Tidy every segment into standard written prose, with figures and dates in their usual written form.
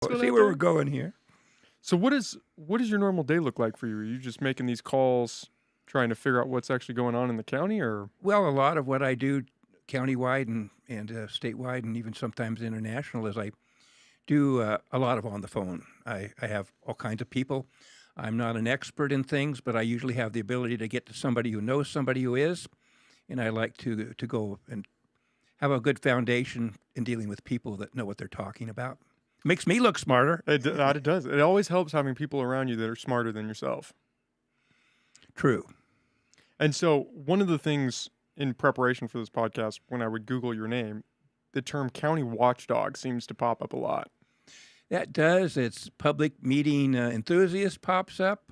going see out where there? we're going here. So what does your normal day look like for you? Are you just making these calls, trying to figure out what's actually going on in the county, or Well, a lot of what I do countywide and statewide and even sometimes international is I do a lot of on the phone. I have all kinds of people. I'm not an expert in things, but I usually have the ability to get to somebody who knows somebody who is, and I like to go and have a good foundation in dealing with people that know what they're talking about. Makes me look smarter. it does? It always helps having people around you that are smarter than yourself. True. And so one of the things in preparation for this podcast, when I would Google your name, the term county watchdog seems to pop up a lot. That does. It's public meeting enthusiast pops up.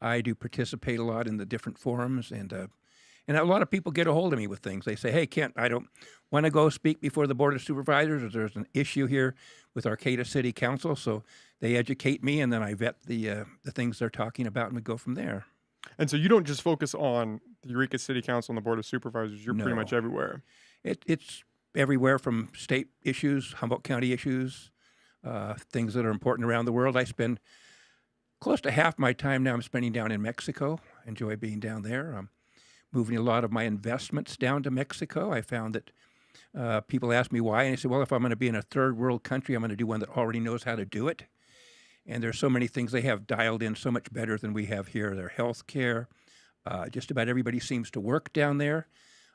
I do participate a lot in the different forums, and a lot of people get a hold of me with things. They say, "Hey, Kent, I don't want to go speak before the Board of Supervisors, or there's an issue here with Arcata City Council." So they educate me, and then I vet the things they're talking about, and we go from there. And so you don't just focus on the Eureka City Council and the Board of Supervisors. You're pretty No. much everywhere. It's everywhere from state issues, Humboldt County issues, things that are important around the world. I spend close to half my time now I'm spending down in Mexico. Enjoy being down there. I'm moving a lot of my investments down to Mexico. I found that people ask me why, and I say, well, if I'm going to be in a third world country, I'm going to do one that already knows how to do it. And there's so many things they have dialed in so much better than we have here. Their health care, just about everybody seems to work down there.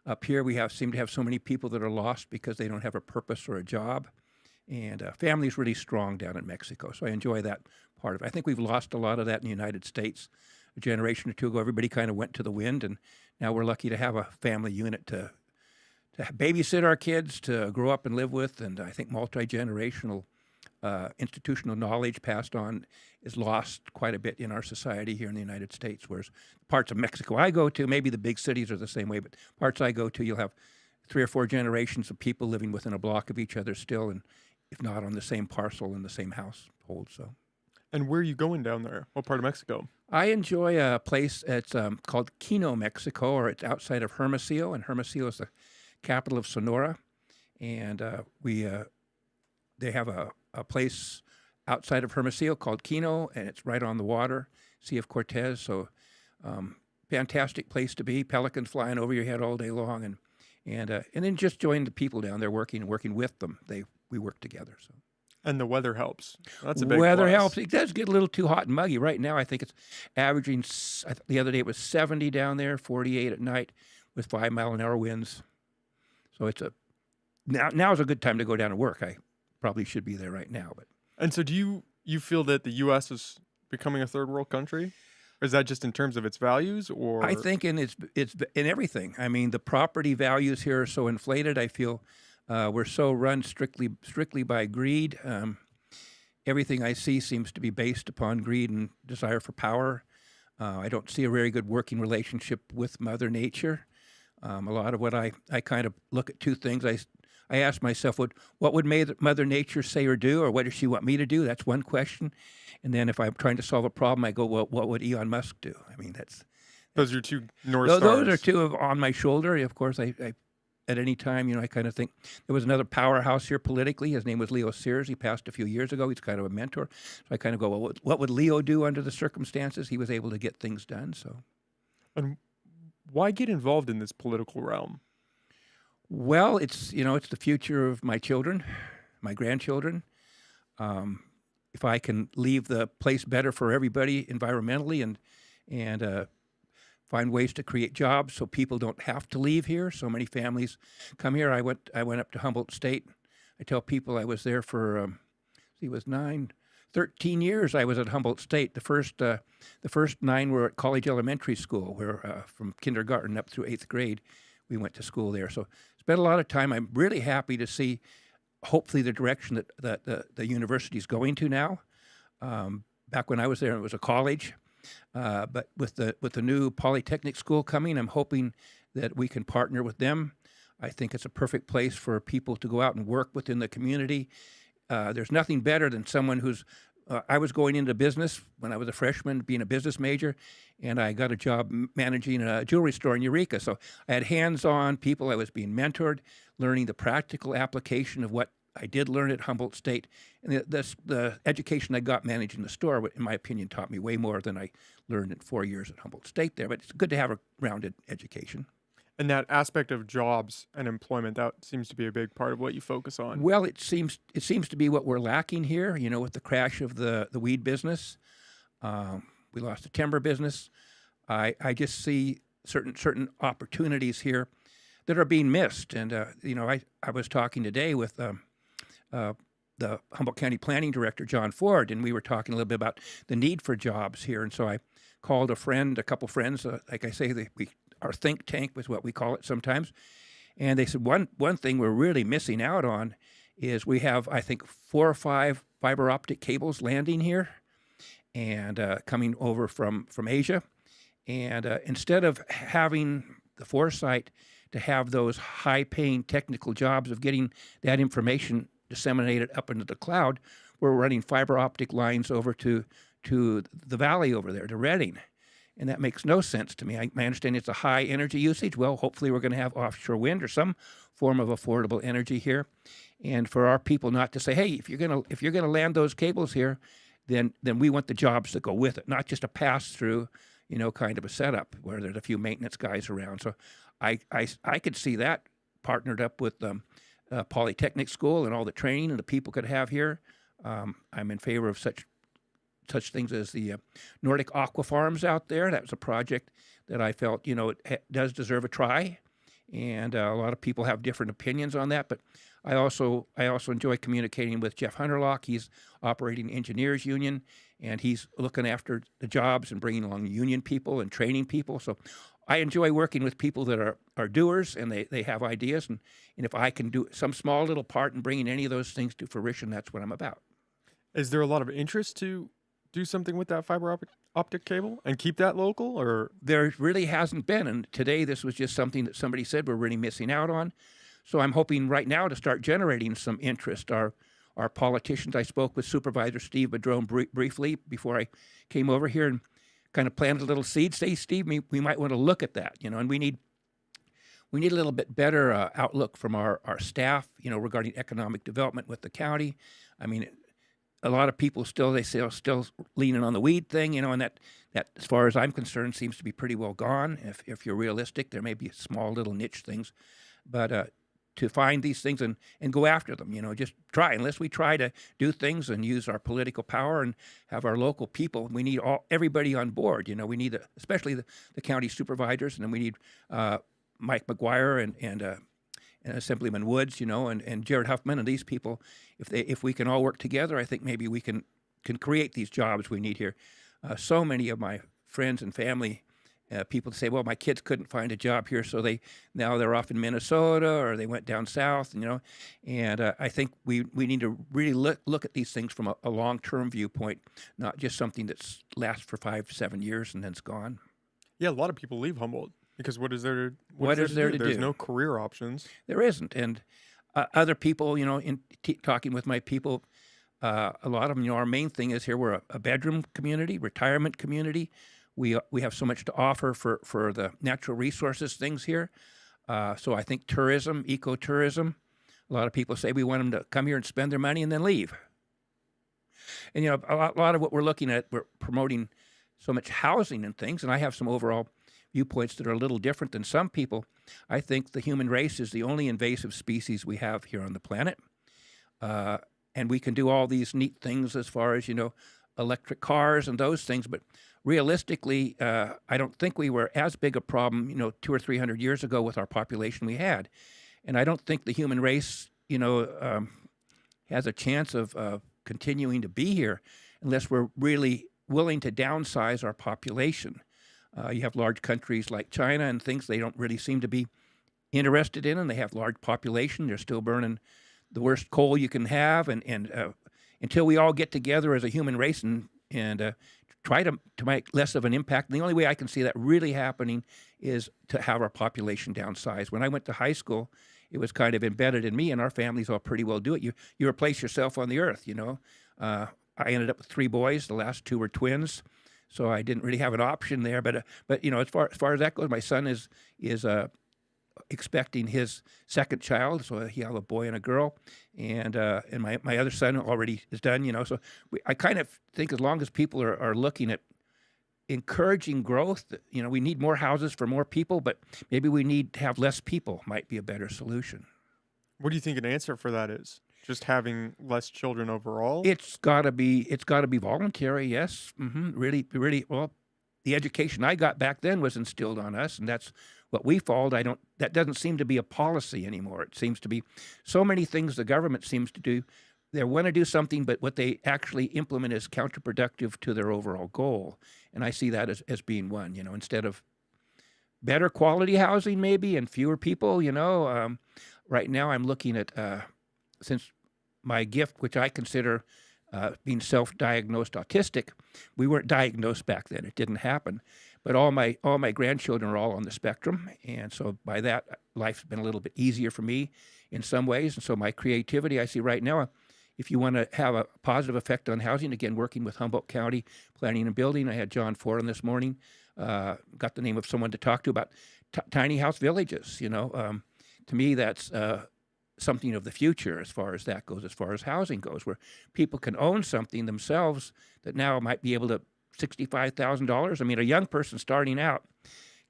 Up here, we seem to have so many people that are lost because they don't have a purpose or a job. And family's really strong down in Mexico, so I enjoy that part of it. I think we've lost a lot of that in the United States. A generation or two ago, everybody kind of went to the wind, and now we're lucky to have a family unit to babysit our kids, to grow up and live with, and I think multi-generational institutional knowledge passed on is lost quite a bit in our society here in the United States, whereas parts of Mexico I go to, maybe the big cities are the same way, but parts I go to, you'll have 3 or 4 generations of people living within a block of each other still, and if not on the same parcel in the same household. So, And where are you going down there? What part of Mexico? I enjoy a place that's called Quino, Mexico, or it's outside of Hermosillo, and Hermosillo is the capital of Sonora, and they have a place outside of Hermosillo called Quino, and it's right on the water, Sea of Cortez. So, fantastic place to be. Pelicans flying over your head all day long, and then just join the people down there working with them. We work together. So. And the weather helps. That's a big Weather plus. helps. It does get a little too hot and muggy. Right now, I think it's averaging, the other day it was 70 down there, 48 at night with 5-mile-an-hour winds. So now's a good time to go down and work. I probably should be there right now. And so do you feel that the U.S. is becoming a third world country? Or is that just in terms of its values? Or I think it's in everything. I mean, the property values here are so inflated. I feel we're so run strictly by greed. Everything I see seems to be based upon greed and desire for power. I don't see a very good working relationship with Mother Nature. A lot of what I kind of look at two things. I ask myself, what would Mother Nature say or do, or what does she want me to do? That's one question. And then if I'm trying to solve a problem, I go, well, what would Elon Musk do? I mean, those are two North Stars. Those are two on my shoulder. Of course, I at any time, I kind of think there was another powerhouse here politically. His name was Leo Sears. He passed a few years ago. He's kind of a mentor. So I kind of go, well, what would Leo do under the circumstances? He was able to get things done. So, And why get involved in this political realm? well, it's the future of my children, my grandchildren. If I can leave the place better for everybody environmentally and find ways to create jobs so people don't have to leave here. So many families come here. I went up to Humboldt State. I tell people I was there for, 13 years I was at Humboldt State. The first 9 were at College Elementary School, where from kindergarten up through 8th grade, we went to school there. So spent a lot of time. I'm really happy to see, hopefully, the direction that the university is going to now. Back when I was there, it was a college. But with the new Polytechnic school coming, I'm hoping that we can partner with them. I think it's a perfect place for people to go out and work within the community. There's nothing better than someone who's I was going into business when I was a freshman, being a business major, and I got a job managing a jewelry store in Eureka. So I had hands-on people. I was being mentored, learning the practical application of what I did learn at Humboldt State, and the education I got managing the store, in my opinion, taught me way more than I learned in 4 years at Humboldt State there. But it's good to have a rounded education. And that aspect of jobs and employment, that seems to be a big part of what you focus on. Well, it seems to be what we're lacking here. You know, with the crash of the weed business, we lost the timber business. I just see certain opportunities here that are being missed. And you know, I was talking today with the Humboldt County Planning Director, John Ford, and we were talking a little bit about the need for jobs here. And so I called a couple friends, like I say, our think tank was what we call it sometimes. And they said one thing we're really missing out on is we have, I think, 4 or 5 fiber optic cables landing here and coming over from Asia. And instead of having the foresight to have those high-paying technical jobs of getting that information disseminated up into the cloud, we're running fiber optic lines over to the valley over there, to Redding. And that makes no sense to me. I understand it's a high energy usage. Well, hopefully we're going to have offshore wind or some form of affordable energy here. And for our people not to say, hey, if you're gonna land those cables here, then we want the jobs that go with it, not just a pass-through, you know, kind of a setup where there's a few maintenance guys around. So I could see that partnered up with Polytechnic School and all the training and the people could have here. I'm in favor of such things as the Nordic Aqua Farms out there. That was a project that I felt, you know, it does deserve a try. And a lot of people have different opinions on that. But I also enjoy communicating with Jeff Hunterlock. He's operating Engineers Union, and he's looking after the jobs and bringing along union people and training people. So I enjoy working with people that are doers, and they have ideas. And if I can do some small little part in bringing any of those things to fruition, that's what I'm about. Is there a lot of interest to do something with that fiber optic cable and keep that local, or? There really hasn't been, and today this was just something that somebody said we're really missing out on. So I'm hoping right now to start generating some interest. Our politicians, I spoke with Supervisor Steve Bedrome briefly before I came over here and kind of planted a little seed. Say, Steve, we might want to look at that, you know, and we need a little bit better outlook from our staff, you know, regarding economic development with the county. I mean, a lot of people still leaning on the weed thing, you know, and that as far as I'm concerned seems to be pretty well gone. If you're realistic, there may be small little niche things, but to find these things and go after them, you know, just try. Unless we try to do things and use our political power and have our local people, we need everybody on board. You know, we need especially the county supervisors, and then we need Mike McGuire and Assemblyman Woods, you know, and Jared Huffman and these people. If we can all work together, I think maybe we can create these jobs we need here. So many of my friends and family people say, well, my kids couldn't find a job here, so now they're off in Minnesota or they went down south, you know. And I think we need to really look at these things from a long-term viewpoint, not just something that lasts for 5-7 years and then it's gone. Yeah, a lot of people leave Humboldt because what is there to do? There's no career options. There isn't. And other people, you know, in talking with my people, a lot of them, you know, our main thing is here we're a bedroom community, retirement community. We have so much to offer for the natural resources things here. So I think tourism, ecotourism, a lot of people say we want them to come here and spend their money and then leave. And, you know, a lot of what we're looking at, we're promoting so much housing and things, and I have some overall viewpoints that are a little different than some people. I think the human race is the only invasive species we have here on the planet. And we can do all these neat things as far as, you know, electric cars and those things, but realistically, I don't think we were as big a problem, you know, 200 or 300 years ago with our population we had. And I don't think the human race, you know, has a chance of continuing to be here unless we're really willing to downsize our population. You have large countries like China and things they don't really seem to be interested in, and they have large population. They're still burning the worst coal you can have, and until we all get together as a human race and try to make less of an impact. And the only way I can see that really happening is to have our population downsize. When I went to high school, it was kind of embedded in me, and our families all pretty well do it. You replace yourself on the earth, you know. I ended up with 3 boys. The last 2 were twins, so I didn't really have an option there. But you know, as far as that goes, my son is expecting his second child, so he have a boy and a girl, and my other son already is done. So I kind of think as long as people are looking at encouraging growth, we need more houses for more people, but maybe we need to have less people might be a better solution. What do you think an answer for that is? Just having less children overall? It's got to be voluntary. Yes, really, really. Well, the education I got back then was instilled on us, and that's what we followed. That doesn't seem to be a policy anymore. It seems to be so many things the government seems to do. They want to do something, but what they actually implement is counterproductive to their overall goal. And I see that as being one. Instead of better quality housing, maybe, and fewer people. Right now I'm looking at since my gift, which I consider being self-diagnosed autistic, we weren't diagnosed back then. It didn't happen. But all my grandchildren are all on the spectrum, and so by that, life's been a little bit easier for me in some ways. And so my creativity, I see right now, if you want to have a positive effect on housing, again, working with Humboldt County Planning and Building, I had John Ford on this morning, got the name of someone to talk to about tiny house villages. To me, that's something of the future as far as that goes, as far as housing goes, where people can own something themselves that now might be able to $65,000. I mean, a young person starting out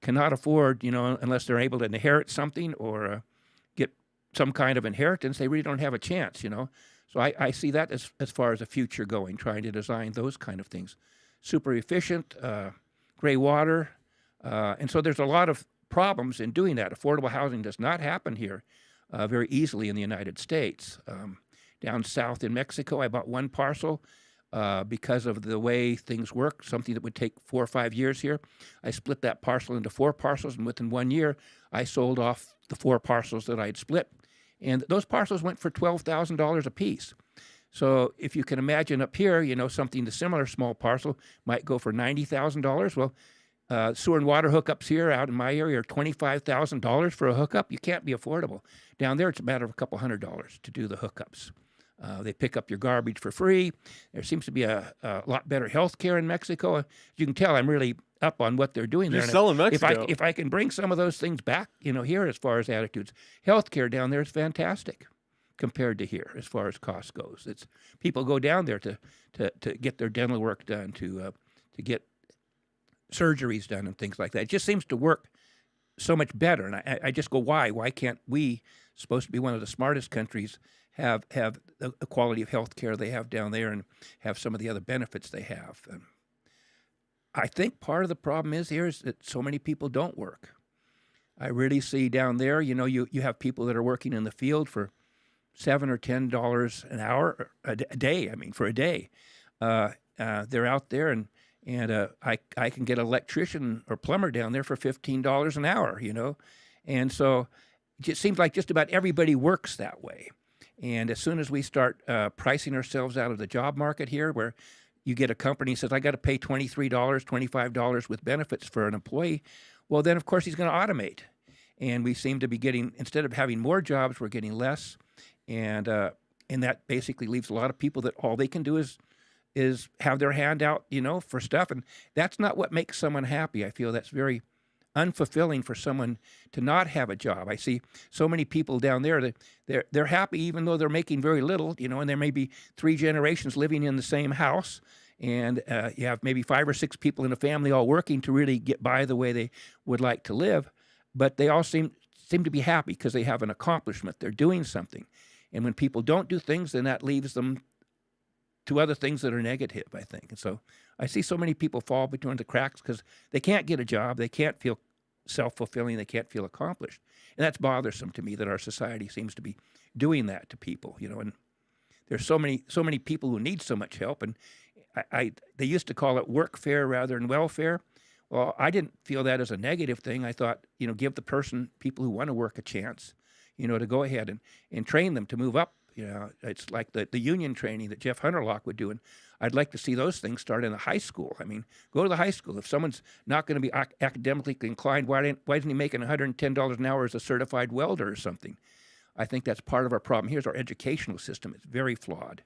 cannot afford, unless they're able to inherit something or get some kind of inheritance, they really don't have a chance, So I see that as far as the future going, trying to design those kind of things. Super efficient, gray water. And so there's a lot of problems in doing that. Affordable housing does not happen here very easily in the United States. Down south in Mexico, I bought one parcel because of the way things work, something that would take 4 or 5 years here. I split that parcel into 4 parcels, and within 1 year, I sold off the 4 parcels that I had split. And those parcels went for $12,000 a piece. So if you can imagine up here, something, the similar small parcel might go for $90,000. Well, sewer and water hookups here out in my area are $25,000 for a hookup. You can't be affordable. Down there, it's a matter of a couple $100 to do the hookups. They pick up your garbage for free. There seems to be a lot better health care in Mexico. As you can tell, I'm really up on what they're doing there. You're selling Mexico. If I can bring some of those things back, here as far as attitudes, health care down there is fantastic compared to here as far as cost goes. It's people go down there to get their dental work done, to get surgeries done and things like that. It just seems to work so much better. And I just go, why? Why can't we, supposed to be one of the smartest countries, have the quality of health care they have down there and have some of the other benefits they have? And I think part of the problem is that so many people don't work. I really see down there, you have people that are working in the field for $7 or $10 an hour, a day. I mean, for a day. They're out there and I can get an electrician or plumber down there for $15 an hour, And so it just seems like just about everybody works that way. And as soon as we start pricing ourselves out of the job market here, where you get a company that says, I got to pay $23, $25 with benefits for an employee, well, then, of course, he's going to automate. And we seem to be getting, instead of having more jobs, we're getting less. And that basically leaves a lot of people that all they can do is have their hand out, for stuff. And that's not what makes someone happy. I feel that's very unfulfilling for someone to not have a job. I see so many people down there that they're happy even though they're making very little, and there may be 3 generations living in the same house. And you have maybe 5 or 6 people in a family all working to really get by the way they would like to live. But they all seem to be happy because they have an accomplishment. They're doing something. And when people don't do things, then that leaves them to other things that are negative, I think. And so I see so many people fall between the cracks because they can't get a job, they can't feel self-fulfilling, they can't feel accomplished. And that's bothersome to me that our society seems to be doing that to people, and there's so many people who need so much help. And they used to call it workfare rather than welfare. Well, I didn't feel that as a negative thing. I thought, give the people who want to work a chance, to go ahead and train them to move up. It's like the union training that Jeff Hunterlock would do. And I'd like to see those things start in the high school. I mean, go to the high school. If someone's not going to be academically inclined, why isn't he making $110 an hour as a certified welder or something? I think that's part of our problem. Here's our educational system. It's very flawed.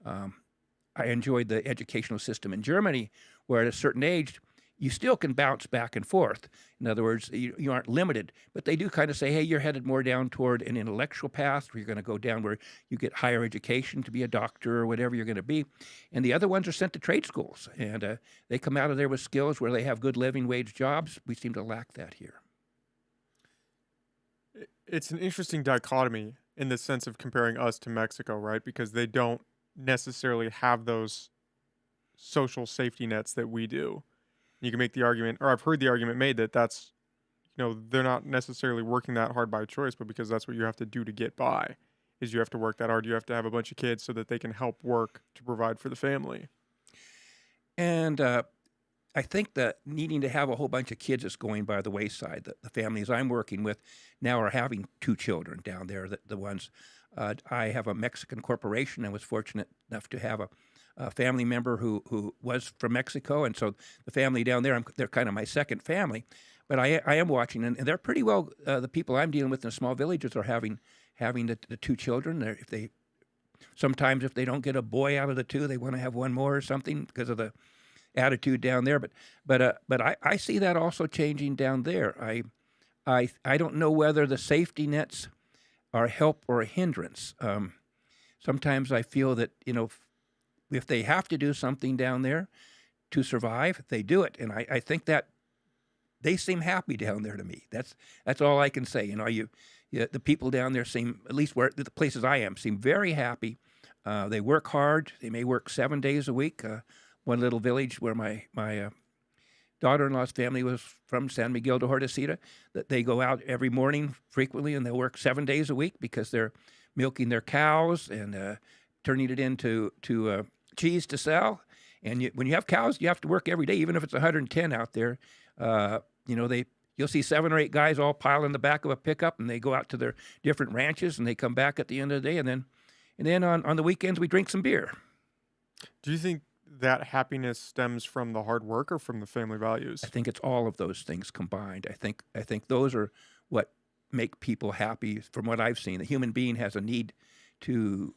I enjoyed the educational system in Germany, where at a certain age, you still can bounce back and forth. In other words, you aren't limited, but they do kind of say, hey, you're headed more down toward an intellectual path, where you're going to go down where you get higher education to be a doctor or whatever you're going to be. And the other ones are sent to trade schools, and they come out of there with skills where they have good living wage jobs. We seem to lack that here. It's an interesting dichotomy in the sense of comparing us to Mexico, right? Because they don't necessarily have those social safety nets that we do. You can make the argument, or I've heard the argument made, that that's, they're not necessarily working that hard by choice, but because that's what you have to do to get by, is you have to work that hard. You have to have a bunch of kids so that they can help work to provide for the family. And I think that needing to have a whole bunch of kids is going by the wayside. The families I'm working with now are having 2 children down there. The ones I have a Mexican corporation and was fortunate enough to have a family member who was from Mexico, and so the family down there, they're kind of my second family. But I am watching, and they're pretty well. The people I'm dealing with in the small villages are having the 2 children. Sometimes if they don't get a boy out of the 2, they want to have one more or something because of the attitude down there. But I see that also changing down there. I don't know whether the safety nets are help or a hindrance. Sometimes I feel that if they have to do something down there to survive, they do it, and I think that they seem happy down there to me. That's all I can say. The people down there seem, at least where the places I am, seem very happy. They work hard. They may work 7 days a week. One little village where my daughter-in-law's family was from, San Miguel de Hortacita, that they go out every morning frequently, and they'll work 7 days a week because they're milking their cows and turning it into cheese to sell. And when you have cows, you have to work every day, even if it's 110 out there. You'll see 7 or 8 guys all piled in the back of a pickup, and they go out to their different ranches, and they come back at the end of the day, and then on the weekends we drink some beer. Do you think that happiness stems from the hard work or from the family values? I think it's all of those things combined. I think those are what make people happy. From what I've seen, the human being has a need to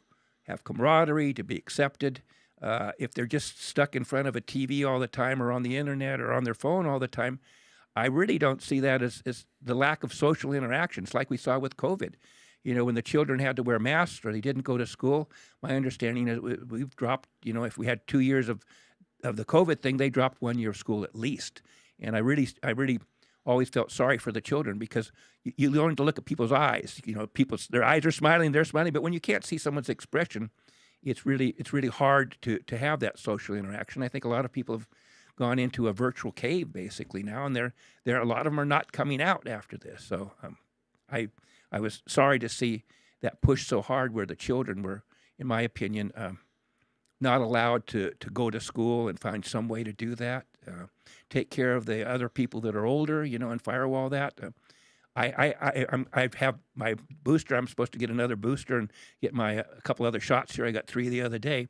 have camaraderie, to be accepted. If they're just stuck in front of a TV all the time, or on the internet, or on their phone all the time, I really don't see that as the lack of social interactions like we saw with COVID. When the children had to wear masks or they didn't go to school, my understanding is we've dropped, if we had 2 years of the COVID thing, they dropped 1 year of school at least. And I really always felt sorry for the children, because you learn to look at people's eyes. Their eyes are smiling, they're smiling, but when you can't see someone's expression, it's really hard to have that social interaction. I think a lot of people have gone into a virtual cave basically now, and a lot of them are not coming out after this. So I was sorry to see that push so hard, where the children were, in my opinion, not allowed to go to school and find some way to do that, take care of the other people that are older, and firewall that. I have my booster. I'm supposed to get another booster and get a couple other shots here. I got 3 the other day.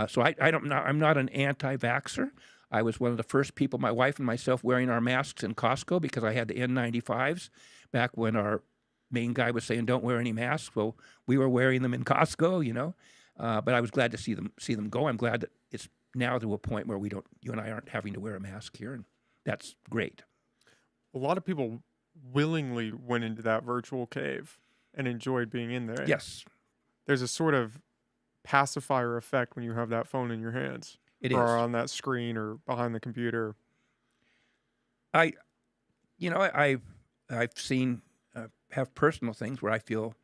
So I'm not an anti-vaxxer. I was one of the first people, my wife and myself, wearing our masks in Costco because I had the N95s back when our main guy was saying don't wear any masks. Well, we were wearing them in Costco, but I was glad to see them go. I'm glad that it's now to a point where you and I aren't having to wear a mask here, and that's great. A lot of people willingly went into that virtual cave and enjoyed being in there. Yes. There's a sort of pacifier effect when you have that phone in your hands. It or is. on that screen or behind the computer. I've seen have personal things where I feel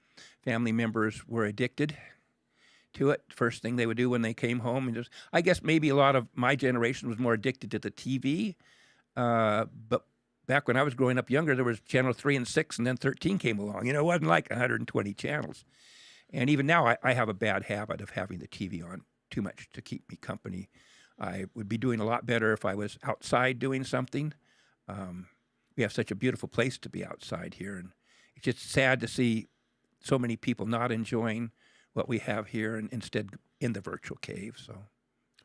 family members were addicted to it. First thing they would do when they came home, and I guess maybe a lot of my generation was more addicted to the TV. But back when I was growing up younger, there was channel 3 and 6, and then 13 came along. It wasn't like 120 channels. And even now, I have a bad habit of having the TV on too much to keep me company. I would be doing a lot better if I was outside doing something. We have such a beautiful place to be outside here, and it's just sad to see so many people not enjoying what we have here and instead in the virtual cave. So,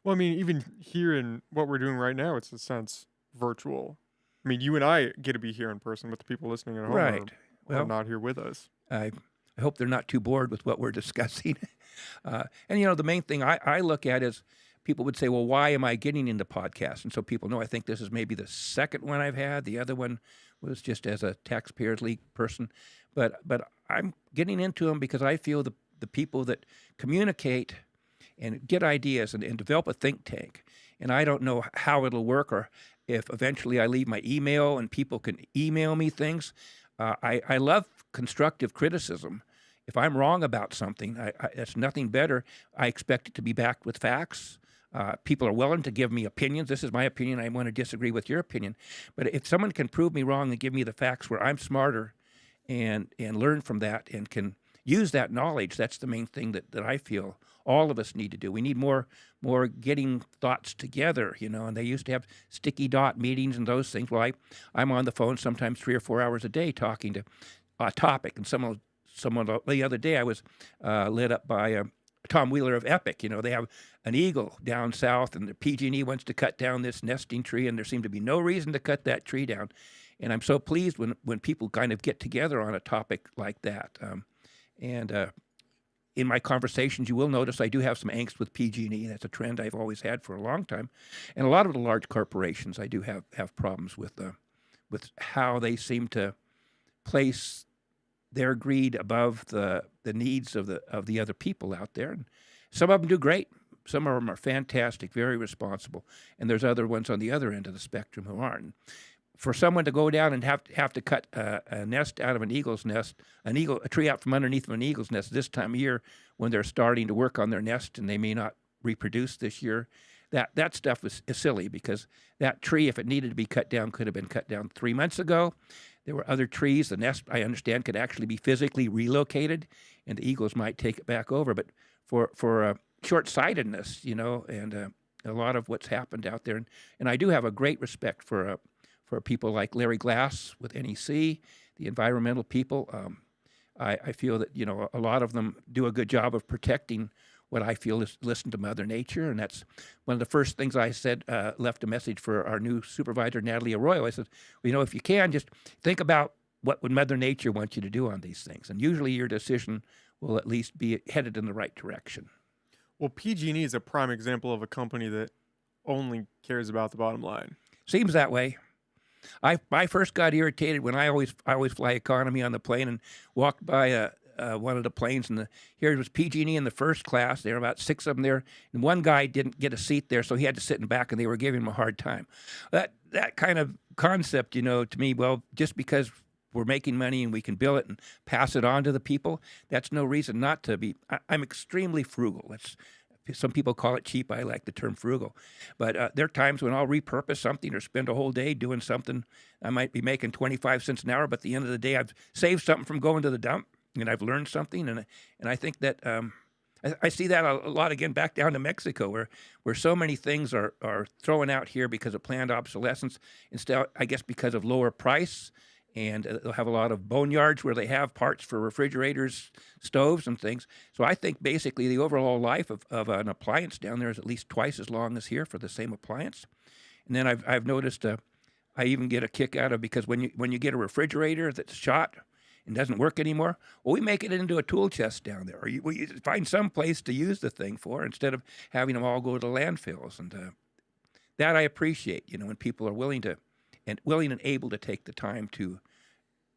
well, I mean, even here in what we're doing right now, it's in a sense virtual. I mean, you and I get to be here in person, but the people listening at home are not here with us. I hope they're not too bored with what we're discussing. And the main thing I look at is people would say, well, why am I getting into podcasts? And so people know I think this is maybe the second one I've had. The other one was just as a Taxpayers League person. But I'm getting into them because I feel the people that communicate and get ideas and develop a think tank. And I don't know how it'll work or if eventually I leave my email and people can email me things. I love constructive criticism. If I'm wrong about something, it's nothing better. I expect it to be backed with facts. People are willing to give me opinions. This is my opinion. I want to disagree with your opinion. But if someone can prove me wrong and give me the facts where I'm smarter and learn from that and can use that knowledge, that's the main thing that I feel all of us need to do. We need more getting thoughts together, and they used to have sticky dot meetings and those things. Well, I'm on the phone sometimes 3 or 4 hours a day talking to a topic. And someone the other day I was lit up by Tom Wheeler of Epic. They have an eagle down south, and the PG&E wants to cut down this nesting tree, and there seemed to be no reason to cut that tree down. And I'm so pleased when people kind of get together on a topic like that. In my conversations, you will notice I do have some angst with PG&E. That's a trend I've always had for a long time. And a lot of the large corporations, I do have problems with how they seem to place their greed above the needs of the other people out there. And some of them do great. Some of them are fantastic, very responsible. And there's other ones on the other end of the spectrum who aren't. For someone to go down and have to cut a nest out of an eagle's nest, a tree out from underneath of an eagle's nest this time of year when they're starting to work on their nest and they may not reproduce this year, that stuff is silly, because that tree, if it needed to be cut down, could have been cut down 3 months ago. There were other trees. The nest, I understand, could actually be physically relocated, and the eagles might take it back over. But for short-sightedness, and a lot of what's happened out there, and I do have a great respect for people like Larry Glass with NEC, the environmental people. I feel that a lot of them do a good job of protecting what I feel is listen to Mother Nature, and that's one of the first things I said. Left a message for our new supervisor, Natalie Arroyo. I said, well, if you can, just think about what would Mother Nature want you to do on these things, and usually your decision will at least be headed in the right direction. Well, PG&E is a prime example of a company that only cares about the bottom line. Seems that way. I first got irritated when I always fly economy on the plane and walked by one of the planes, and here was PG&E in the first class. There were about 6 of them there, and one guy didn't get a seat there, so he had to sit in back, and they were giving him a hard time. That kind of concept, to me, well, just because we're making money and we can bill it and pass it on to the people, that's no reason not to be. I'm extremely frugal. Some people call it cheap. I like the term frugal. But there are times when I'll repurpose something or spend a whole day doing something. I might be making 25 cents an hour, but at the end of the day, I've saved something from going to the dump, and I've learned something. And I think that I see that a lot again back down to Mexico, where so many things are thrown out here because of planned obsolescence, instead, I guess, because of lower price. And they'll have a lot of boneyards where they have parts for refrigerators, stoves, and things. So I think basically the overall life of an appliance down there is at least twice as long as here for the same appliance. And then I've noticed I even get a kick out of, because when you get a refrigerator that's shot and doesn't work anymore, well, we make it into a tool chest down there, or you find some place to use the thing for instead of having them all go to landfills. And that I appreciate, when people are willing and able to take the time to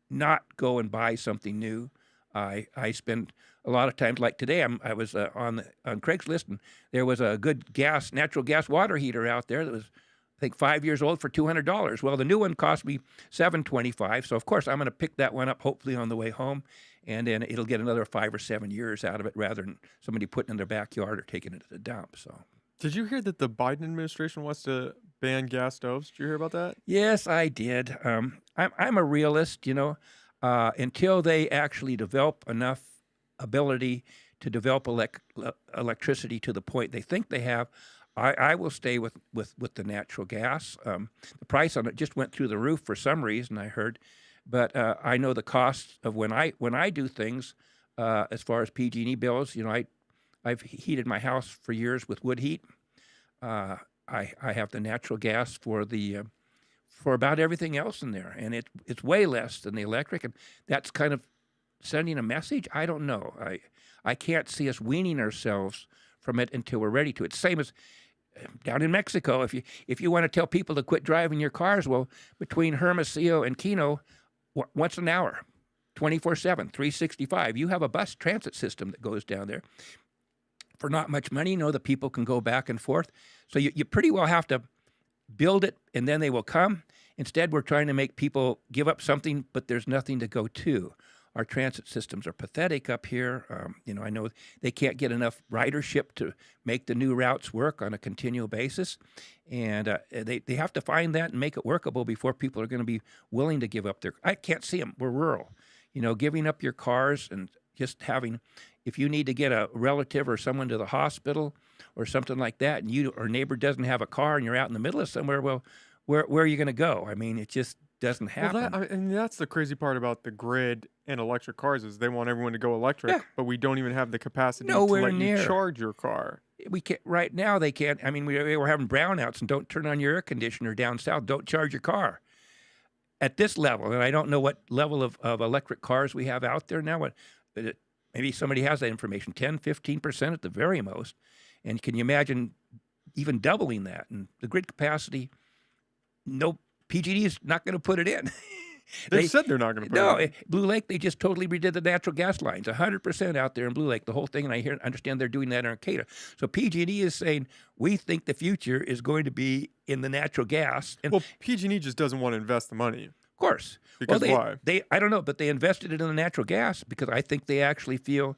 not go and buy something new. I spend a lot of times, like today, I was on Craigslist, and there was a good natural gas water heater out there that was, I think, 5 years old for $200. Well, the new one cost me $725, so of course I'm going to pick that one up hopefully on the way home, and then it'll get another 5 or 7 years out of it rather than somebody putting it in their backyard or taking it to the dump. So. Did you hear that the Biden administration wants to ban gas stoves? Did you hear about that? Yes, I did. I'm a realist, until they actually develop enough ability to develop electricity to the point they think they have. I will stay with the natural gas. The price on it just went through the roof for some reason, I heard, but I know the costs of when I do things as far as PG&E bills. I've heated my house for years with wood heat. I have the natural gas for about everything else in there, and it's way less than the electric, and that's kind of sending a message. I don't know. I can't see us weaning ourselves from it until we're ready to. It's same as down in Mexico, if you want to tell people to quit driving your cars, well, between Hermosillo and Kino, once an hour, 24/7, 365, you have a bus transit system that goes down there for not much money. You know, the people can go back and forth. So you pretty well have to build it, and then they will come. Instead, we're trying to make people give up something, but there's nothing to go to. Our transit systems are pathetic up here. I know they can't get enough ridership to make the new routes work on a continual basis. And they have to find that and make it workable before people are going to be willing to give up their. I can't see them. We're rural. Giving up your cars and just having, if you need to get a relative or someone to the hospital or something like that, and you or neighbor doesn't have a car and you're out in the middle of somewhere, well, where are you going to go? I mean, it just doesn't happen. Well, and that's the crazy part about the grid and electric cars is they want everyone to go electric, Yeah. but we don't even have the capacity Nowhere to let near. you charge your car. We can't right now. They can't. I mean, we were having brownouts, and don't turn on your air conditioner down south. Don't charge your car at this level. And I don't know what level of electric cars we have out there now. Maybe somebody has that information. 10, 15% at the very most. And can you imagine even doubling that? And the grid capacity, no, PG&E is not going to put it in. They said they're not going to put No, it in. Blue Lake, they just totally redid the natural gas lines, 100% out there in Blue Lake, the whole thing. And I understand they're doing that in Arcata. So PG&E is saying, we think the future is going to be in the natural gas. And Well, PG&E just doesn't want to invest the money. of course. Because why? I don't know, but they invested it in the natural gas because I think they actually feel,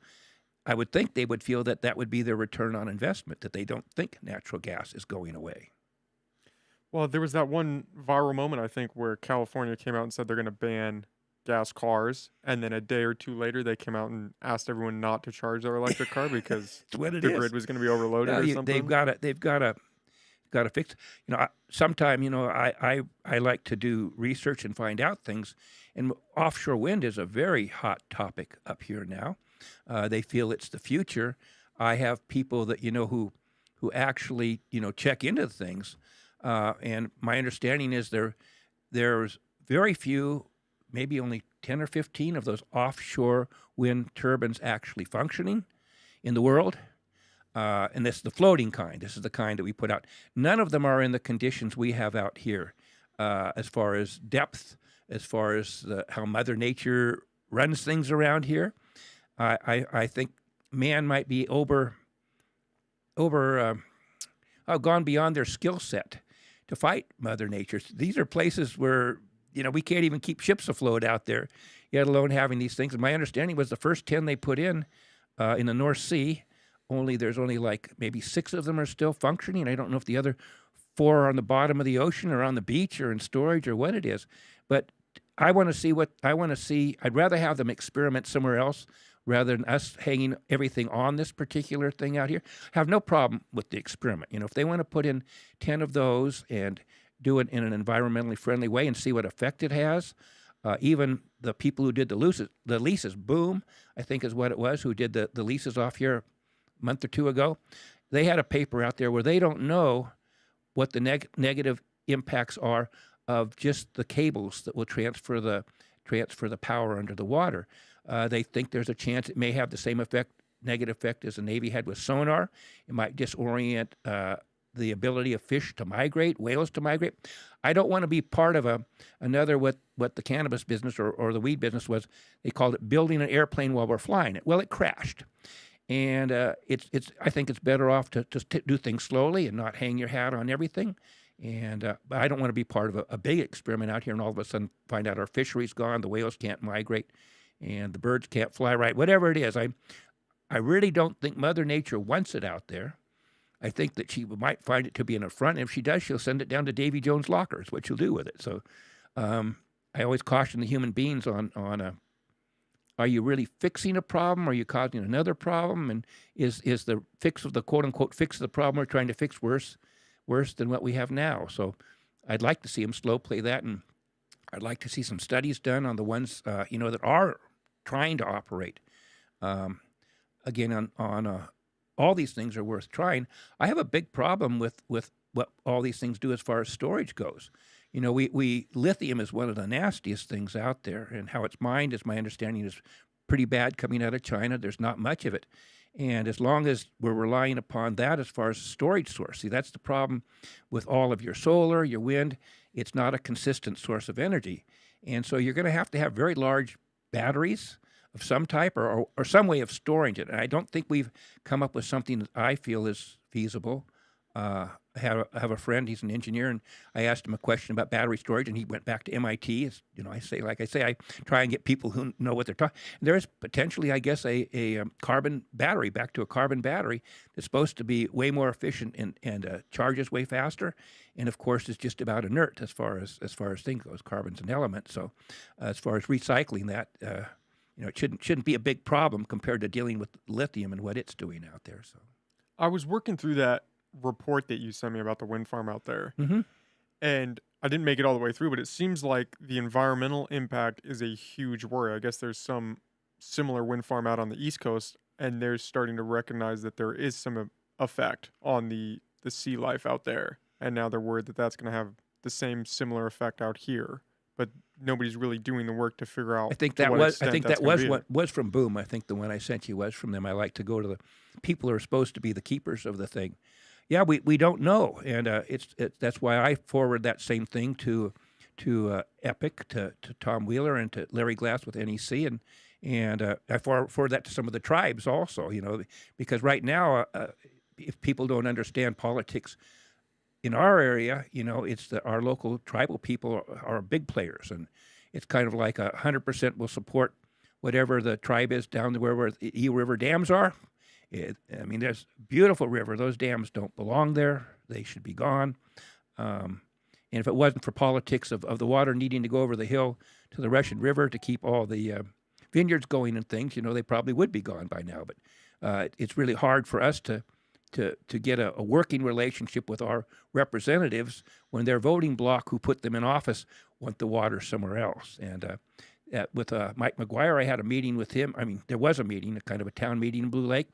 I would think they would feel that would be their return on investment, that they don't think natural gas is going away. Well, there was that one viral moment, I think, where California came out and said they're going to ban gas cars, and then a day or two later, they came out and asked everyone not to charge their electric car because That's what it the is. grid was going to be overloaded or something. They've got to fix. Sometime I like to do research and find out things, and offshore wind is a very hot topic up here now. They feel it's the future. I have people that who actually check into things. And my understanding is there's very few, maybe only 10 or 15 of those offshore wind turbines actually functioning in the world. And this is the floating kind. This is the kind that we put out. None of them are in the conditions we have out here as far as depth, as far as how Mother Nature runs things around here. I think man might be gone beyond their skill set to fight Mother Nature. These are places where, we can't even keep ships afloat out there, yet alone having these things. And my understanding was the first 10 they put in the North Sea, there's only like maybe 6 of them are still functioning. I don't know if the other 4 are on the bottom of the ocean or on the beach or in storage or what it is. But I want to see. I'd rather have them experiment somewhere else rather than us hanging everything on this particular thing out here. Have no problem with the experiment. If they want to put in 10 of those and do it in an environmentally friendly way and see what effect it has, even the people who did the leases, Boom, I think is what it was, who did the leases off here a month or 2 ago, they had a paper out there where they don't know what the negative impacts are of just the cables that will transfer the power under the water. They think there's a chance it may have the same negative effect as the Navy had with sonar. It might disorient the ability of fish to migrate, whales to migrate. I don't want to be part of another what the cannabis business or the weed business was. They called it building an airplane while we're flying it. Well, it crashed. And I think it's better off to do things slowly and not hang your hat on everything. And but I don't want to be part of a big experiment out here and all of a sudden find out our fishery's gone, the whales can't migrate, and the birds can't fly right. Whatever it is, I really don't think Mother Nature wants it out there. I think that she might find it to be an affront. And if she does, she'll send it down to Davy Jones' locker. Is what she'll do with it. So I always caution the human beings on are you really fixing a problem? Or are you causing another problem? And is the fix of the quote-unquote fix of the problem we're trying to fix worse than what we have now? So I'd like to see them slow play that, and I'd like to see some studies done on the ones that are trying to operate. Again, on all these things are worth trying. I have a big problem with what all these things do as far as storage goes. Lithium is one of the nastiest things out there, and how it's mined, as my understanding, is pretty bad coming out of China. There's not much of it. And as long as we're relying upon that as far as a storage source, see, that's the problem with all of your solar, your wind. It's not a consistent source of energy. And so you're going to have very large batteries of some type or some way of storing it. And I don't think we've come up with something that I feel is feasible. I have a friend, he's an engineer, and I asked him a question about battery storage, and he went back to MIT. I try and get people who know what they're talking. There is potentially, I guess, a carbon battery, back to a carbon battery that's supposed to be way more efficient and charges way faster, and of course is just about inert as far as things goes. Carbon's an element, so as far as recycling that, it shouldn't be a big problem compared to dealing with lithium and what it's doing out there. So I was working through that report that you sent me about the wind farm out there, and I didn't make it all the way through, but it seems like the environmental impact is a huge worry. I guess there's some similar wind farm out on the East Coast, and they're starting to recognize that there is some effect on the sea life out there, and now they're worried that that's going to have the same similar effect out here. But nobody's really doing the work to figure out. Was from Boom. I think the one I sent you was from them. I like to go to the people who are supposed to be the keepers of the thing. Yeah, we don't know, and that's why I forward that same thing to Epic, to Tom Wheeler, and to Larry Glass with NEC, and I forward that to some of the tribes also. Because right now, if people don't understand politics in our area, it's our local tribal people are big players, and it's kind of like 100% will support whatever the tribe is down where the Eel River dams are. There's a beautiful river. Those dams don't belong there. They should be gone. And if it wasn't for politics of the water needing to go over the hill to the Russian River to keep all the vineyards going and things, they probably would be gone by now. But it's really hard for us to get a working relationship with our representatives when their voting bloc who put them in office want the water somewhere else. And with Mike McGuire, I had a meeting with him. There was a meeting, a kind of a town meeting in Blue Lake.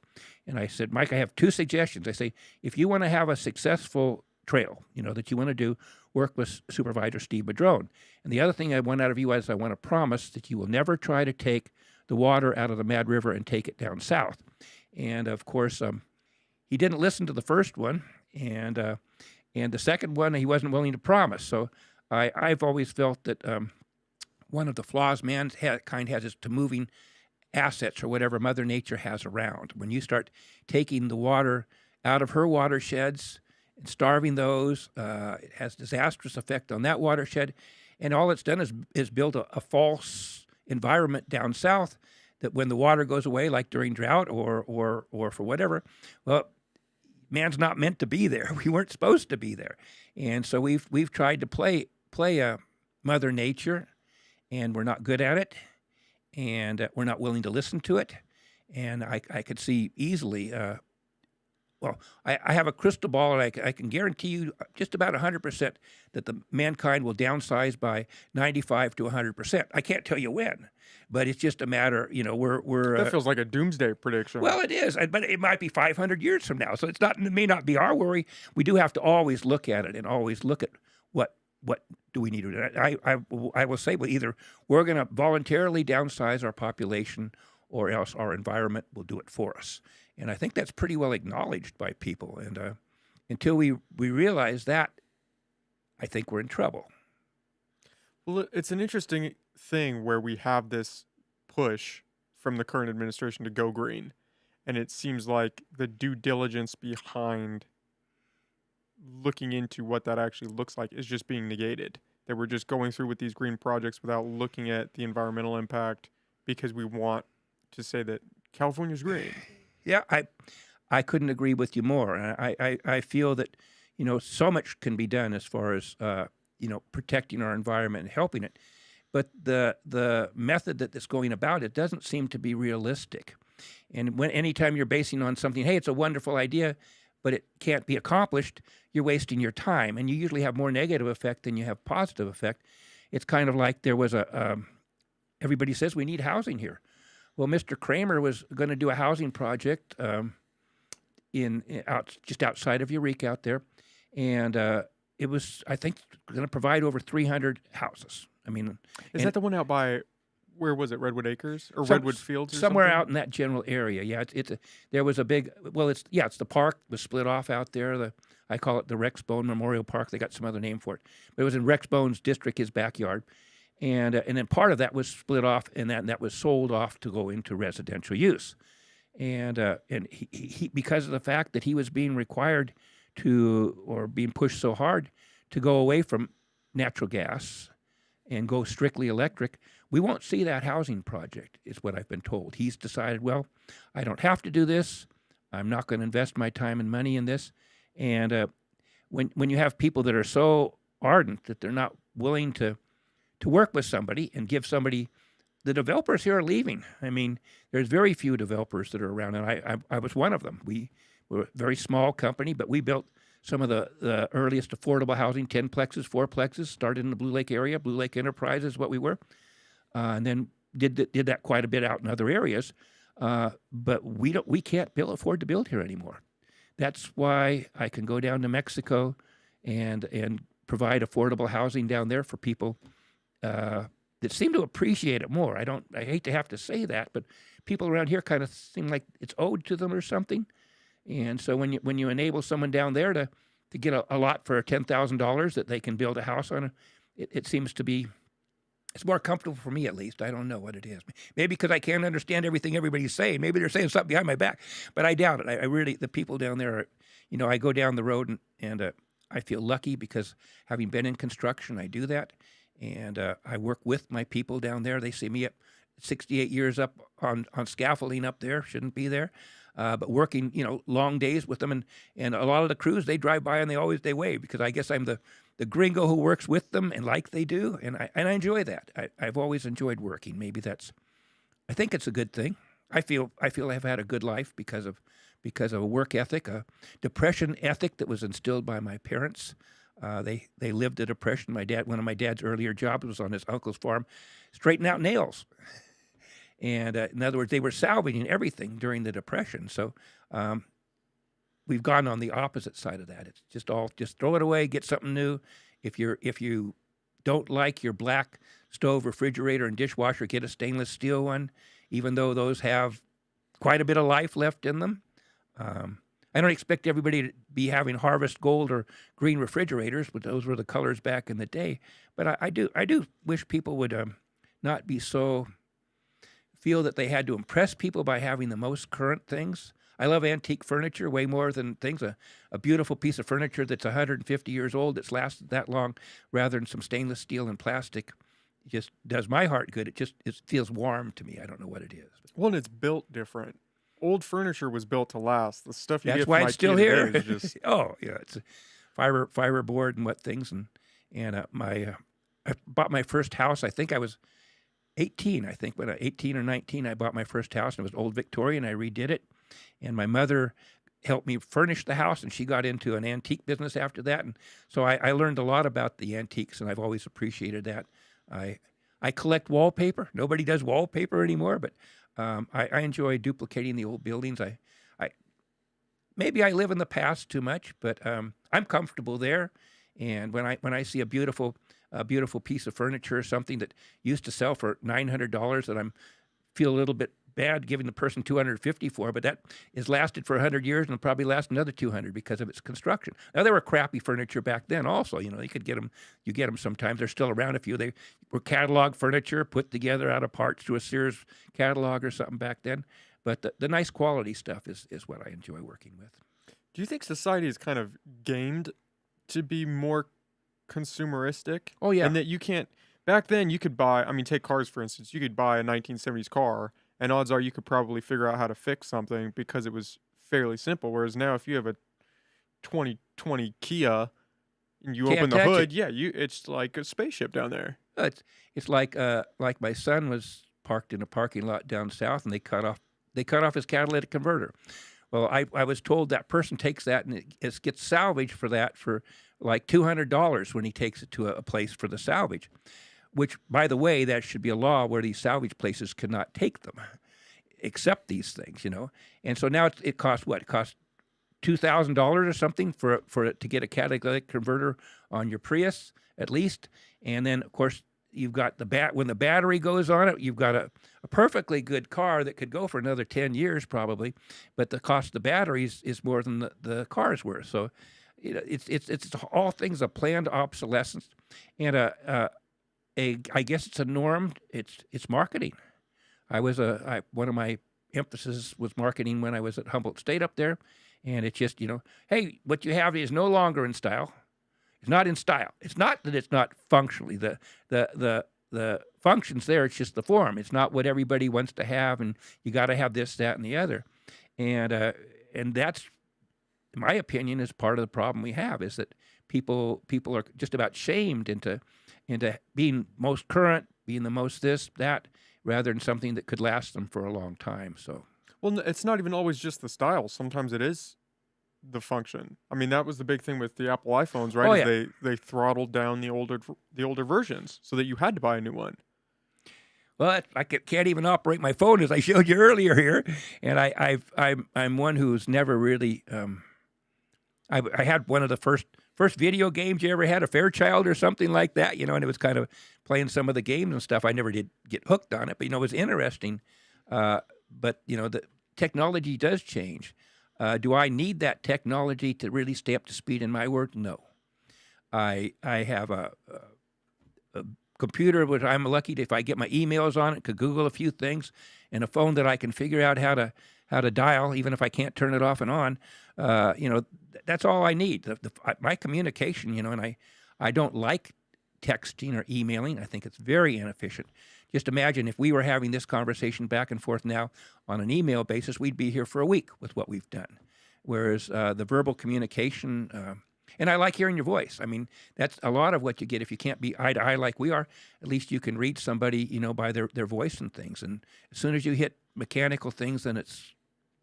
And I said, Mike, I have two suggestions. I say, if you want to have a successful trail, that you want to do, work with Supervisor Steve Madrone. And the other thing I want out of you is I want to promise that you will never try to take the water out of the Mad River and take it down south. And, of course, he didn't listen to the first one. And the second one, he wasn't willing to promise. So I've always felt that one of the flaws mankind has is to moving assets or whatever Mother Nature has around. When you start taking the water out of her watersheds and starving those, it has disastrous effect on that watershed. And all it's done is build a false environment down south that when the water goes away, like during drought or for whatever, well, man's not meant to be there. We weren't supposed to be there. And so we've tried to play Mother Nature, and we're not good at it, and we're not willing to listen to it. And I could see easily, I have a crystal ball, and I can guarantee you just about 100% that the mankind will downsize by 95 to 100%. I can't tell you when, but it's just a matter, we're... That feels like a doomsday prediction. Well, it is, but it might be 500 years from now, so it may not be our worry. We do have to always look at it and always look at what do we need to do. I will say, either we're going to voluntarily downsize our population or else our environment will do it for us. And I think that's pretty well acknowledged by people. And until we realize that, I think we're in trouble. Well, it's an interesting thing where we have this push from the current administration to go green. And it seems like the due diligence behind looking into what that actually looks like is just being negated. That we're just going through with these green projects without looking at the environmental impact because we want to say that California's green. Yeah, I couldn't agree with you more. I feel that, so much can be done as far as, protecting our environment and helping it. But the method that it's going about it doesn't seem to be realistic. And anytime you're basing on something, hey, it's a wonderful idea, but it can't be accomplished, you're wasting your time. And you usually have more negative effect than you have positive effect. It's kind of like there was everybody says we need housing here. Well, Mr. Kramer was going to do a housing project just outside of Eureka out there. And it was, I think, going to provide over 300 houses. Is that the one out by where was it? Redwood Acres or Some- Redwood Fields or somewhere something? out in that general area. Yeah, there was a big. Well, it's the park was split off out there. I call it the Rex Bone Memorial Park. They got some other name for it, but it was in Rex Bone's district, his backyard, and then part of that was split off, and that was sold off to go into residential use, and he because of the fact that he was being required to or being pushed so hard to go away from natural gas and go strictly electric, we won't see that housing project, is what I've been told. He's decided, well, I don't have to do this. I'm not going to invest my time and money in this. And when you have people that are so ardent that they're not willing to work with somebody and give somebody, the developers here are leaving. I mean, there's very few developers that are around, and I was one of them. We were a very small company, but we built some of the earliest affordable housing, 10 plexes, 4 plexes, started in the Blue Lake area. Blue Lake Enterprise is what we were. And then did that quite a bit out in other areas. But we can't afford to build here anymore. That's why I can go down to Mexico and provide affordable housing down there for people that seem to appreciate it more. I hate to have to say that, but people around here kind of seem like it's owed to them or something. And so when you enable someone down there to get a lot for $10,000 that they can build a house on, it seems to be, it's more comfortable for me at least. I don't know what it is. Maybe because I can't understand everything everybody's saying. Maybe they're saying something behind my back, but I doubt it. I really, the people down there are, I go down the road and I feel lucky because having been in construction, I do that. And I work with my people down there. They see me at 68 years up on scaffolding up there, shouldn't be there. But working, long days with them, and a lot of the crews, they drive by and they wave because I guess I'm the gringo who works with them and like they do, and I enjoy that. I've always enjoyed working. Maybe I think it's a good thing. I feel I've had a good life because of a work ethic, a depression ethic that was instilled by my parents. They lived a depression. One of my dad's earlier jobs was on his uncle's farm, straightening out nails. And in other words, they were salvaging everything during the Depression. So we've gone on the opposite side of that. It's just throw it away, get something new. If you don't like your black stove, refrigerator, and dishwasher, get a stainless steel one, even though those have quite a bit of life left in them. I don't expect everybody to be having Harvest Gold or green refrigerators, but those were the colors back in the day. But I do wish people would not be so feel that they had to impress people by having the most current things. I love antique furniture way more than things. A beautiful piece of furniture that's 150 years old that's lasted that long, rather than some stainless steel and plastic, just does my heart good. It feels warm to me. I don't know what it is. Well, and it's built different. Old furniture was built to last. The stuff you That's get why from it's IKEA still today here. is just Oh yeah, it's a fiber board and what things and I bought my first house. I think I was 18, I think, when 18 or 19, I bought my first house, and it was old Victorian. I redid it, and my mother helped me furnish the house, and she got into an antique business after that, and so I learned a lot about the antiques, and I've always appreciated that. I collect wallpaper. Nobody does wallpaper anymore, but I enjoy duplicating the old buildings. I maybe I live in the past too much, but I'm comfortable there, and when I see a beautiful piece of furniture or something that used to sell for $900 that I feel a little bit bad giving the person $250 for, but that has lasted for 100 years and will probably last another 200 because of its construction. Now, there were crappy furniture back then also. You could get them. You get them sometimes. They're still around. They were catalog furniture put together out of parts through a Sears catalog or something back then. But the nice quality stuff is what I enjoy working with. Do you think society is kind of gamed to be more consumeristic? Oh, yeah. And that you can't, back then you could buy, take cars for instance, you could buy a 1970s car and odds are you could probably figure out how to fix something because it was fairly simple. Whereas now if you have a 2020 Kia and you Can't open the touch hood, it. it's like a spaceship down there. It's like my son was parked in a parking lot down south, and they cut off his catalytic converter. Well, I was told that person takes that and it gets salvaged for that for like $200 when he takes it to a place for the salvage, which, by the way, that should be a law where these salvage places cannot take them, accept these things, And so now it costs what? It costs $2,000 or something for it to get a catalytic converter on your Prius at least. And then, of course, you've got when the battery goes on it, you've got a perfectly good car that could go for another 10 years probably, but the cost of the batteries is more than the car's worth. So, it's all things of planned obsolescence, and I guess it's a norm. It's marketing. One of my emphasis was marketing when I was at Humboldt State up there, and it's just hey, what you have is no longer in style. It's not in style. It's not that it's not functionally. The function's there. It's just the form. It's not what everybody wants to have, and you got to have this, that, and the other. And that's, in my opinion, is part of the problem we have, is that people are just about shamed into being most current, being the most this, that, rather than something that could last them for a long time. So, well, it's not even always just the style. Sometimes it is the function. I mean, that was the big thing with the Apple iPhones, right? Oh, Is yeah. they throttled down the older versions so that you had to buy a new one. Well, I can't even operate my phone, as I showed you earlier here, and I'm one who's never really. I had one of the first video games you ever had, a Fairchild or something like that, and it was kind of playing some of the games and stuff. I never did get hooked on it, but it was interesting. But the technology does change. Do I need that technology to really stay up to speed in my work? No. I have a computer which I'm lucky if I get my emails on it, could Google a few things, and a phone that I can figure out how to dial, even if I can't turn it off and on. That's all I need. My communication, and I don't like texting or emailing. I think it's very inefficient. Just imagine if we were having this conversation back and forth now on an email basis, we'd be here for a week with what we've done. Whereas the verbal communication, and I like hearing your voice. I mean, that's a lot of what you get if you can't be eye to eye like we are. At least you can read somebody, by their voice and things. And as soon as you hit mechanical things, then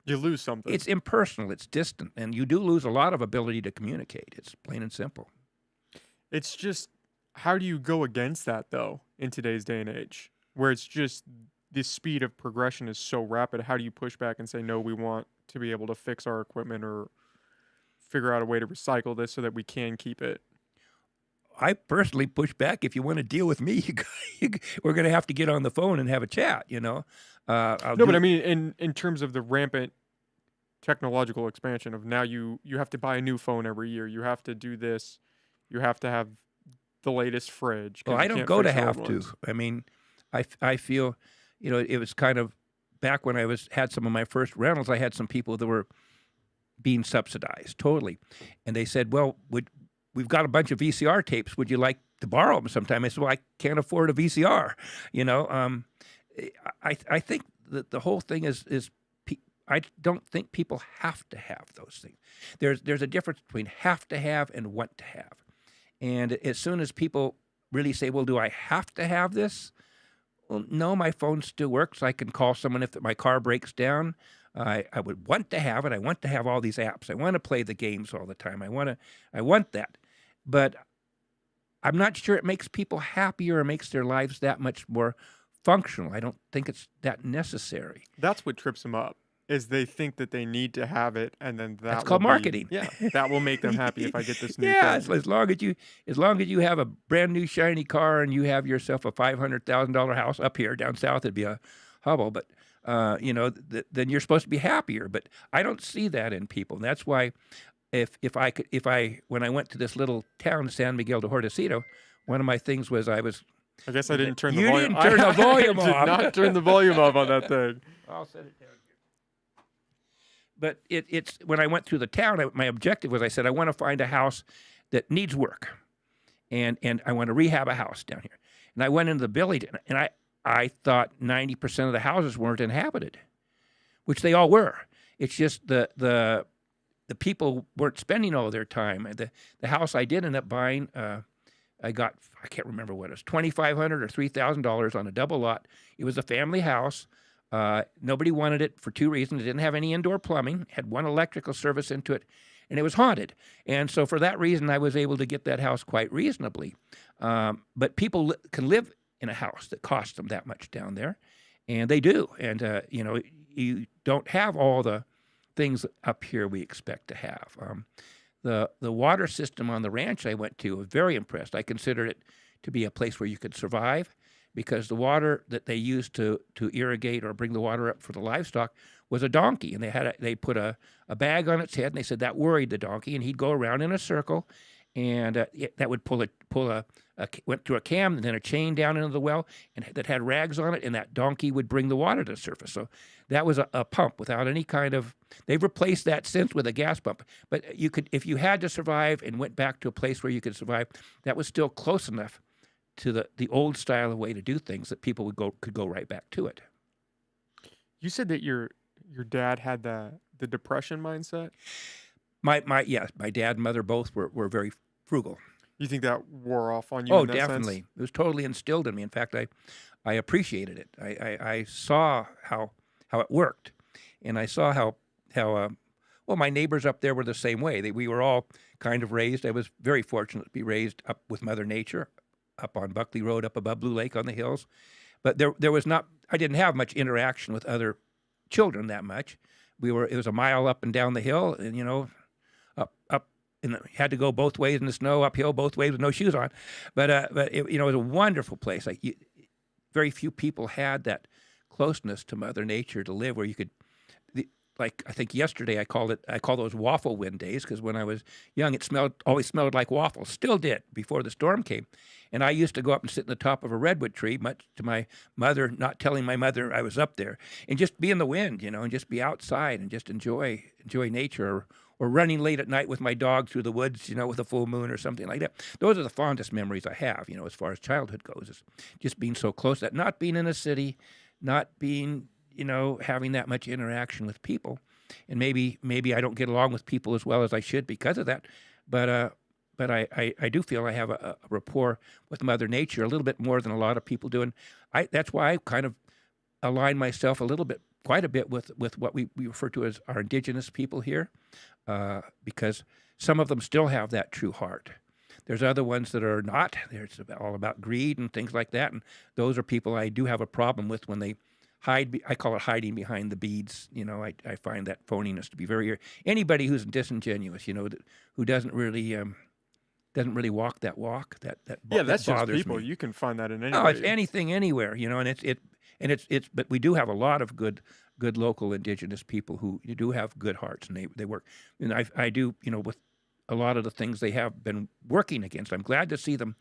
you lose something. It's impersonal. It's distant, and you do lose a lot of ability to communicate. It's plain and simple. It's just, how do you go against that though in today's day and age, where it's just the speed of progression is so rapid? How do you push back and say, no, we want to be able to fix our equipment or figure out a way to recycle this so that we can keep it? I personally push back. If you want to deal with me, we're going to have to get on the phone and have a chat, No, but I mean, in terms of the rampant technological expansion of now you have to buy a new phone every year. You have to do this. You have to have the latest fridge. Well, I don't go to have to. I mean, I feel, it was kind of back when I had some of my first rentals. I had some people that were being subsidized totally, and they said, "Well, we've got a bunch of VCR tapes. Would you like to borrow them sometime?" I said, "Well, I can't afford a VCR." I think that the whole thing is I don't think people have to have those things. There's a difference between have to have and want to have. And as soon as people really say, well, do I have to have this? Well, no, my phone still works. I can call someone if my car breaks down. I would want to have it. I want to have all these apps. I want to play the games all the time. I want that. But I'm not sure it makes people happier or makes their lives that much more functional. I don't think it's that necessary. That's what trips them up, is they think that they need to have it, and then that's called marketing. Yeah, that will make them happy if I get this new phone. Phone. As long as you have a brand new shiny car and you have yourself a $500,000 house up here down south, it'd be a hubble. But then you're supposed to be happier. But I don't see that in people, and that's why when I went to this little town, San Miguel de Hortecito, one of my things was I guess I didn't turn the volume. You didn't turn the volume off. I did not turn the volume off on that thing. I'll set it down here. But it's when I went through the town, my objective was, I said, I want to find a house that needs work, and I want to rehab a house down here. And I went into the village, and I thought 90% of the houses weren't inhabited, which they all were. It's just the people weren't spending all their time. The house I did end up buying, I can't remember what it was, $2,500 or $3,000 on a double lot. It was a family house. Nobody wanted it for two reasons. It didn't have any indoor plumbing, had one electrical service into it, and it was haunted. And so for that reason, I was able to get that house quite reasonably. But people can live in a house that costs them that much down there, and they do. And, you don't have all the things up here we expect to have. The water system on the ranch I went to, I was very impressed. I considered it to be a place where you could survive, because the water that they used to irrigate or bring the water up for the livestock was a donkey, and they put a bag on its head, and they said that worried the donkey, and he'd go around in a circle, and that would went through a cam and then a chain down into the well, and that had rags on it, and that donkey would bring the water to the surface. So that was a pump without any kind of. They've replaced that since with a gas pump, but you could, if you had to survive and went back to a place where you could survive, that was still close enough to the old style of way to do things that people could go right back to it. You said that your dad had the depression mindset. My dad and mother both were very frugal. You think that wore off on you? Oh, in that definitely. sense? It was totally instilled in me. In fact, I appreciated it. I saw how it worked, and I saw how well, my neighbors up there were the same way. We were all kind of raised. I was very fortunate to be raised up with Mother Nature, up on Buckley Road, up above Blue Lake on the hills. But there was not. I didn't have much interaction with other children that much. It was a mile up and down the hill, and up. And had to go both ways in the snow, uphill both ways with no shoes on, but it was a wonderful place. Very few people had that closeness to Mother Nature to live where you could, like I think yesterday I call those waffle wind days, because when I was young it always smelled like waffles, still did before the storm came, and I used to go up and sit in the top of a redwood tree, much to my mother not telling my mother I was up there, and just be in the wind, and just be outside and just enjoy nature. Or running late at night with my dog through the woods, with a full moon or something like that. Those are the fondest memories I have, as far as childhood goes, is just being so close, that not being in a city, not being, having that much interaction with people. And maybe I don't get along with people as well as I should because of that. But I do feel I have a rapport with Mother Nature a little bit more than a lot of people do. And that's why I kind of align myself quite a bit with what we refer to as our indigenous people here. Because some of them still have that true heart. There's other ones that are not. It's all about greed and things like that. And those are people I do have a problem with when they hide. I call it hiding behind the beads. I find that phoniness to be very. Anybody who's disingenuous, who doesn't really walk that walk. Yeah, that's that just bothers people. me. You can find that in No, it's anybody. anything, anywhere. And it's. But we do have a lot of good local indigenous people who do have good hearts, and they work. And I do, with a lot of the things they have been working against, I'm glad to see them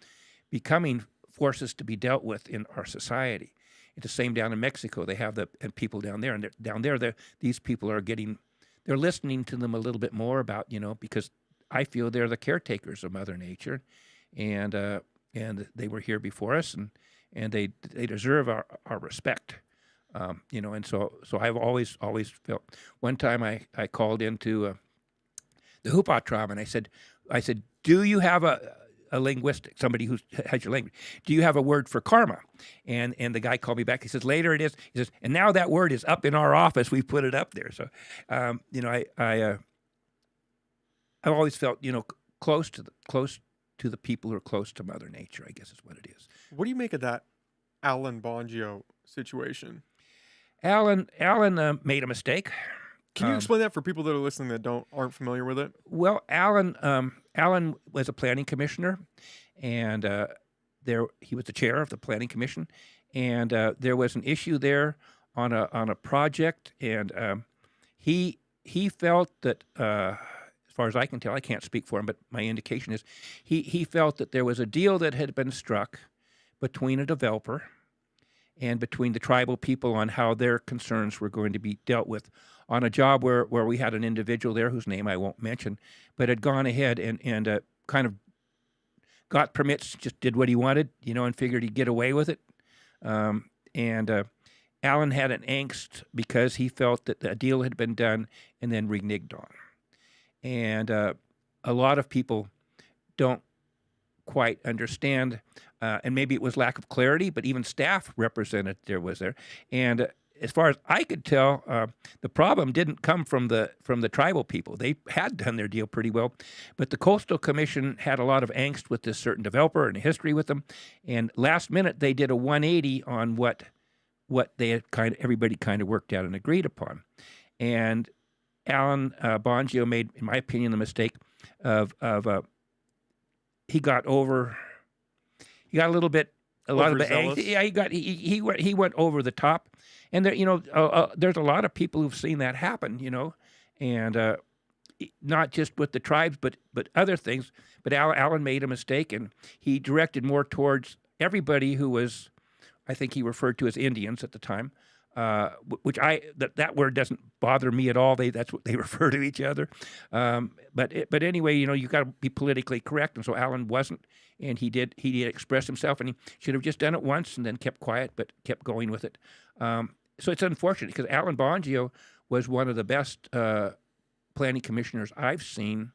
becoming forces to be dealt with in our society. It's the same down in Mexico. They have and people down there, and down there, these people they're listening to them a little bit more about, because I feel they're the caretakers of Mother Nature, and they were here before us, and they deserve our respect. And so I've always felt. One time I called into the Hupa tribe, and I said, do you have a linguistic, somebody who has your language? Do you have a word for karma? And the guy called me back. He says, later it is. He says, and now that word is up in our office. We put it up there. So, I've always felt, close to the people who are close to Mother Nature, I guess is what it is. What do you make of that Alan Bongio situation? Alan made a mistake. Can you explain that for people that are listening that aren't familiar with it? Well, Alan was a planning commissioner, and he was the chair of the planning commission, and there was an issue there on a project, and he felt that, as far as I can tell, I can't speak for him, but my indication is he felt that there was a deal that had been struck between a developer and between the tribal people on how their concerns were going to be dealt with on a job where we had an individual there whose name I won't mention, but had gone ahead and kind of got permits, just did what he wanted, and figured he'd get away with it. And Alan had an angst because he felt that a deal had been done and then reneged on. And a lot of people don't quite understand, and maybe it was lack of clarity, but even staff represented was there. And as far as I could tell, the problem didn't come from the tribal people. They had done their deal pretty well, but the Coastal Commission had a lot of angst with this certain developer and a history with them. And last minute, they did a 180 on what they had everybody kind of worked out and agreed upon. And Alan Bongio made, in my opinion, the mistake of he got over. he got a lot of bit Overzealous? angry. Yeah, he went over the top, and there, there's a lot of people who've seen that happen, and not just with the tribes, but other things. But Alan made a mistake, and he directed more towards everybody who was, I think he referred to as Indians at the time, which that word doesn't bother me at all. That's what they refer to each other. But anyway, you got to be politically correct, and so Alan wasn't, and he did express himself, and he should have just done it once and then kept quiet, but kept going with it. So it's unfortunate because Alan Bongio was one of the best planning commissioners I've seen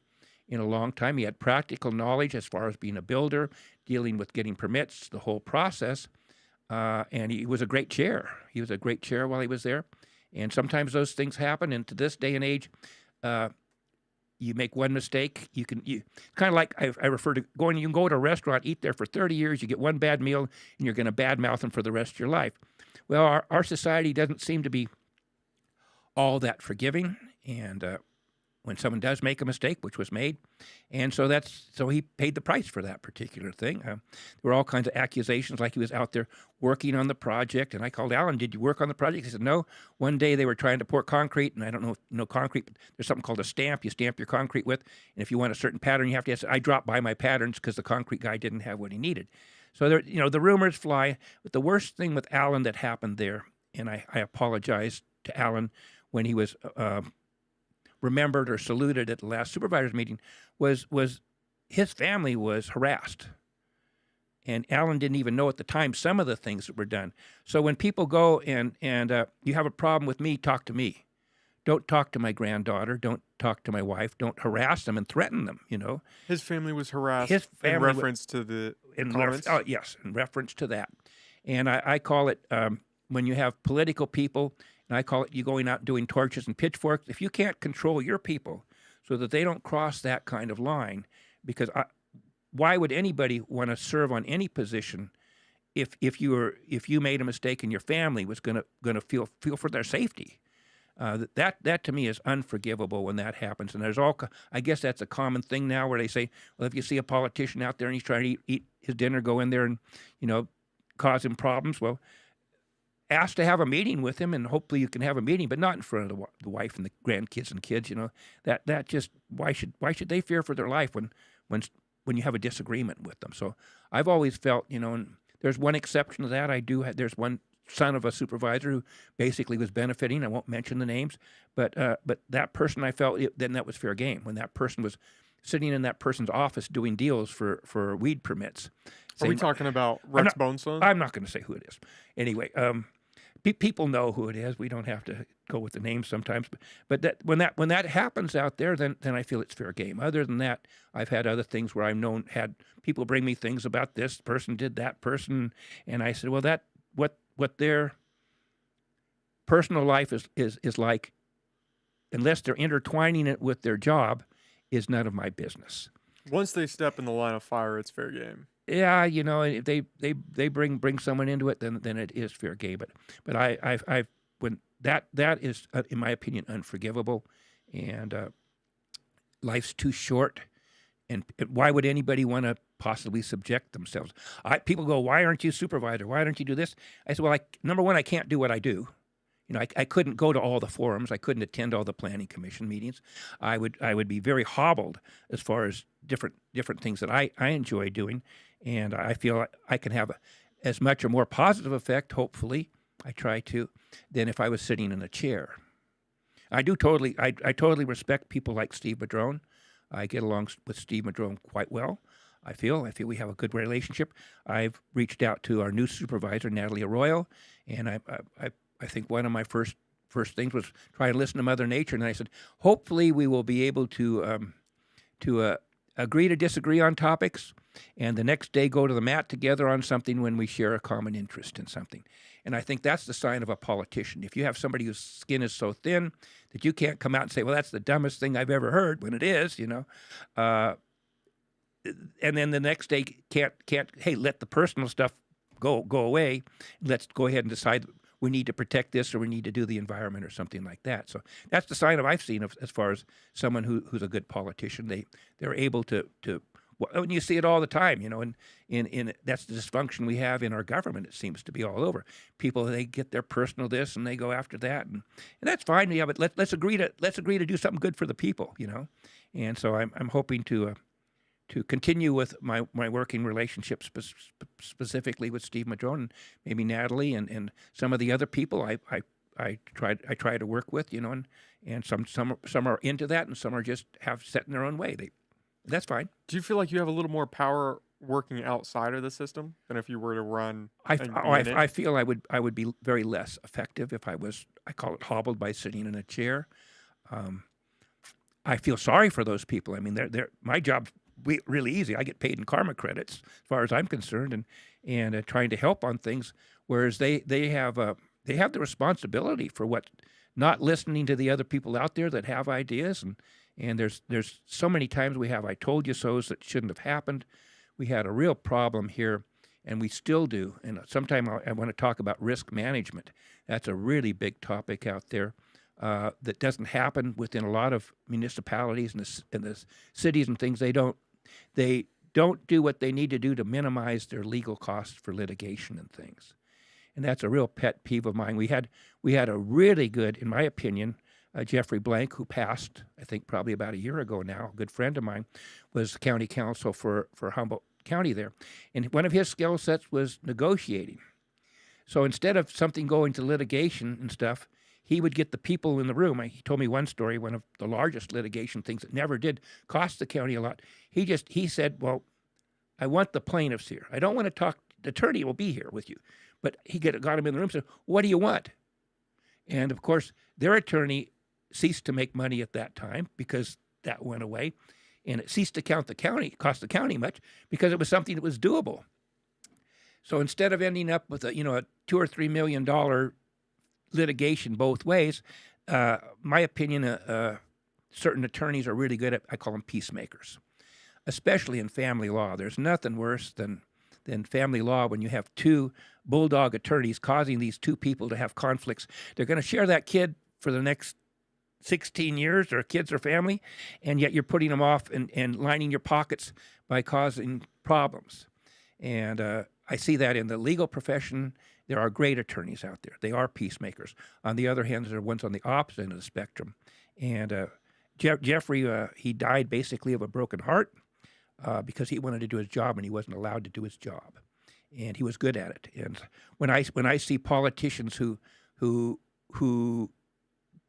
in a long time. He had practical knowledge as far as being a builder, dealing with getting permits, the whole process. And he was a great chair. He was a great chair while he was there. And sometimes those things happen. And to this day and age, you make one mistake. You kind of like I refer to going. You can go to a restaurant, eat there for 30 years. You get one bad meal, and you're going to badmouth them for the rest of your life. Well, our society doesn't seem to be all that forgiving. And when someone does make a mistake, which was made, and so he paid the price for that particular thing. There were all kinds of accusations, like he was out there working on the project, and I called Alan, "Did you work on the project?" He said, "No." One day they were trying to pour concrete, and I don't know if you know concrete, but there's something called a stamp. You stamp your concrete with, and if you want a certain pattern, you have to ask. I dropped by my patterns because the concrete guy didn't have what he needed. So there, the rumors fly. But the worst thing with Alan that happened there, and I apologize to Alan when he was remembered or saluted at the last supervisors meeting, was his family was harassed. And Alan didn't even know at the time some of the things that were done. So when people go and you have a problem with me, talk to me. Don't talk to my granddaughter. Don't talk to my wife. Don't harass them and threaten them, His family was harassed His family in reference to the comments? Yes, in reference to that. And I call it, when you have political people, and I call it you going out and doing torches and pitchforks, if you can't control your people so that they don't cross that kind of line, because why would anybody want to serve on any position if you made a mistake and your family was going to feel for their safety? That to me is unforgivable when that happens. And I guess that's a common thing now where they say, well, if you see a politician out there and he's trying to eat his dinner, go in there and cause him problems. Well, ask to have a meeting with him, and hopefully you can have a meeting, but not in front of the wife and the grandkids and kids. That just why should they fear for their life when you have a disagreement with them? So I've always felt, and there's one exception to that. There's one son of a supervisor who basically was benefiting. I won't mention the names, but that person, I felt then that was fair game when that person was sitting in that person's office doing deals for weed permits. Are we talking about Rex Bonestone? I'm not going to say who it is. Anyway, people know who it is. We don't have to go with the names sometimes. But when that happens out there, then I feel it's fair game. Other than that, I've had other things where I've had people bring me things about this person did that person, and I said, well, that what their personal life is like, unless they're intertwining it with their job, is none of my business. Once they step in the line of fire, it's fair game. Yeah, if they bring someone into it, then it is fair game. But I when that is in my opinion unforgivable, and life's too short, and why would anybody want to possibly subject themselves? People go, why aren't you supervisor? Why don't you do this? I said, well, number one, I can't do what I do. I couldn't go to all the forums. I couldn't attend all the planning commission meetings. I would be very hobbled as far as different things that I enjoy doing, and I feel I can have as much or more positive effect, hopefully, I try to, than if I was sitting in a chair. I totally respect people like Steve Madrone. I get along with Steve Madrone quite well. I feel we have a good relationship. I've reached out to our new supervisor, Natalie Arroyo, and I think one of my first things was try to listen to Mother Nature, and I said, hopefully we will be able to agree to disagree on topics, and the next day go to the mat together on something when we share a common interest in something. And I think that's the sign of a politician. If you have somebody whose skin is so thin that you can't come out and say, well, that's the dumbest thing I've ever heard, when it is, and then the next day can't hey, let the personal stuff go away. Let's go ahead and decide we need to protect this, or we need to do the environment, or something like that. So that's the sign I've seen as far as someone who's a good politician. They're able to And you see it all the time, and that's the dysfunction we have in our government. It seems to be all over. People, they get their personal this and they go after that, and that's fine. Yeah, but let's agree to do something good for the people. And so I'm hoping to continue with my working relationship specifically with Steve Madrone and maybe Natalie and some of the other people I try to work with, and some are into that and some are just have set in their own way. That's fine. Do you feel like you have a little more power working outside of the system than if you were to run? I feel I would be very less effective if I call it hobbled by sitting in a chair. I feel sorry for those people. I mean, my job's really easy. I get paid in karma credits as far as I'm concerned, and trying to help on things, whereas they have the responsibility for what, not listening to the other people out there that have ideas, and there's so many times we have I told you so's that shouldn't have happened. We had a real problem here, and we still do. And sometime I want to talk about risk management. That's a really big topic out there that doesn't happen within a lot of municipalities and the cities and things. They don't do what they need to do to minimize their legal costs for litigation and things. And that's a real pet peeve of mine. We had a really good, in my opinion, Jeffrey Blank, who passed, I think probably about a year ago now, a good friend of mine, was county counsel for Humboldt County there. And one of his skill sets was negotiating. So instead of something going to litigation and stuff, he would get the people in the room. He told me one story, one of the largest litigation things that never did cost the county a lot. He said, well, I want the plaintiffs here. I don't want to talk, the attorney will be here with you. But he got him in the room and said, what do you want? And of course, their attorney ceased to make money at that time because that went away. And it ceased to cost the county much because it was something that was doable. So instead of ending up with a $2 or $3 million litigation both ways, my opinion, certain attorneys are really good at, I call them peacemakers, especially in family law. There's nothing worse than family law when you have two bulldog attorneys causing these two people to have conflicts. They're going to share that kid for the next 16 years, or kids or family, and yet you're putting them off and lining your pockets by causing problems. And I see that in the legal profession. There are great attorneys out there. They are peacemakers. On the other hand, there are ones on the opposite end of the spectrum. And Jeffrey, he died basically of a broken heart because he wanted to do his job and he wasn't allowed to do his job. And he was good at it. And when I see politicians who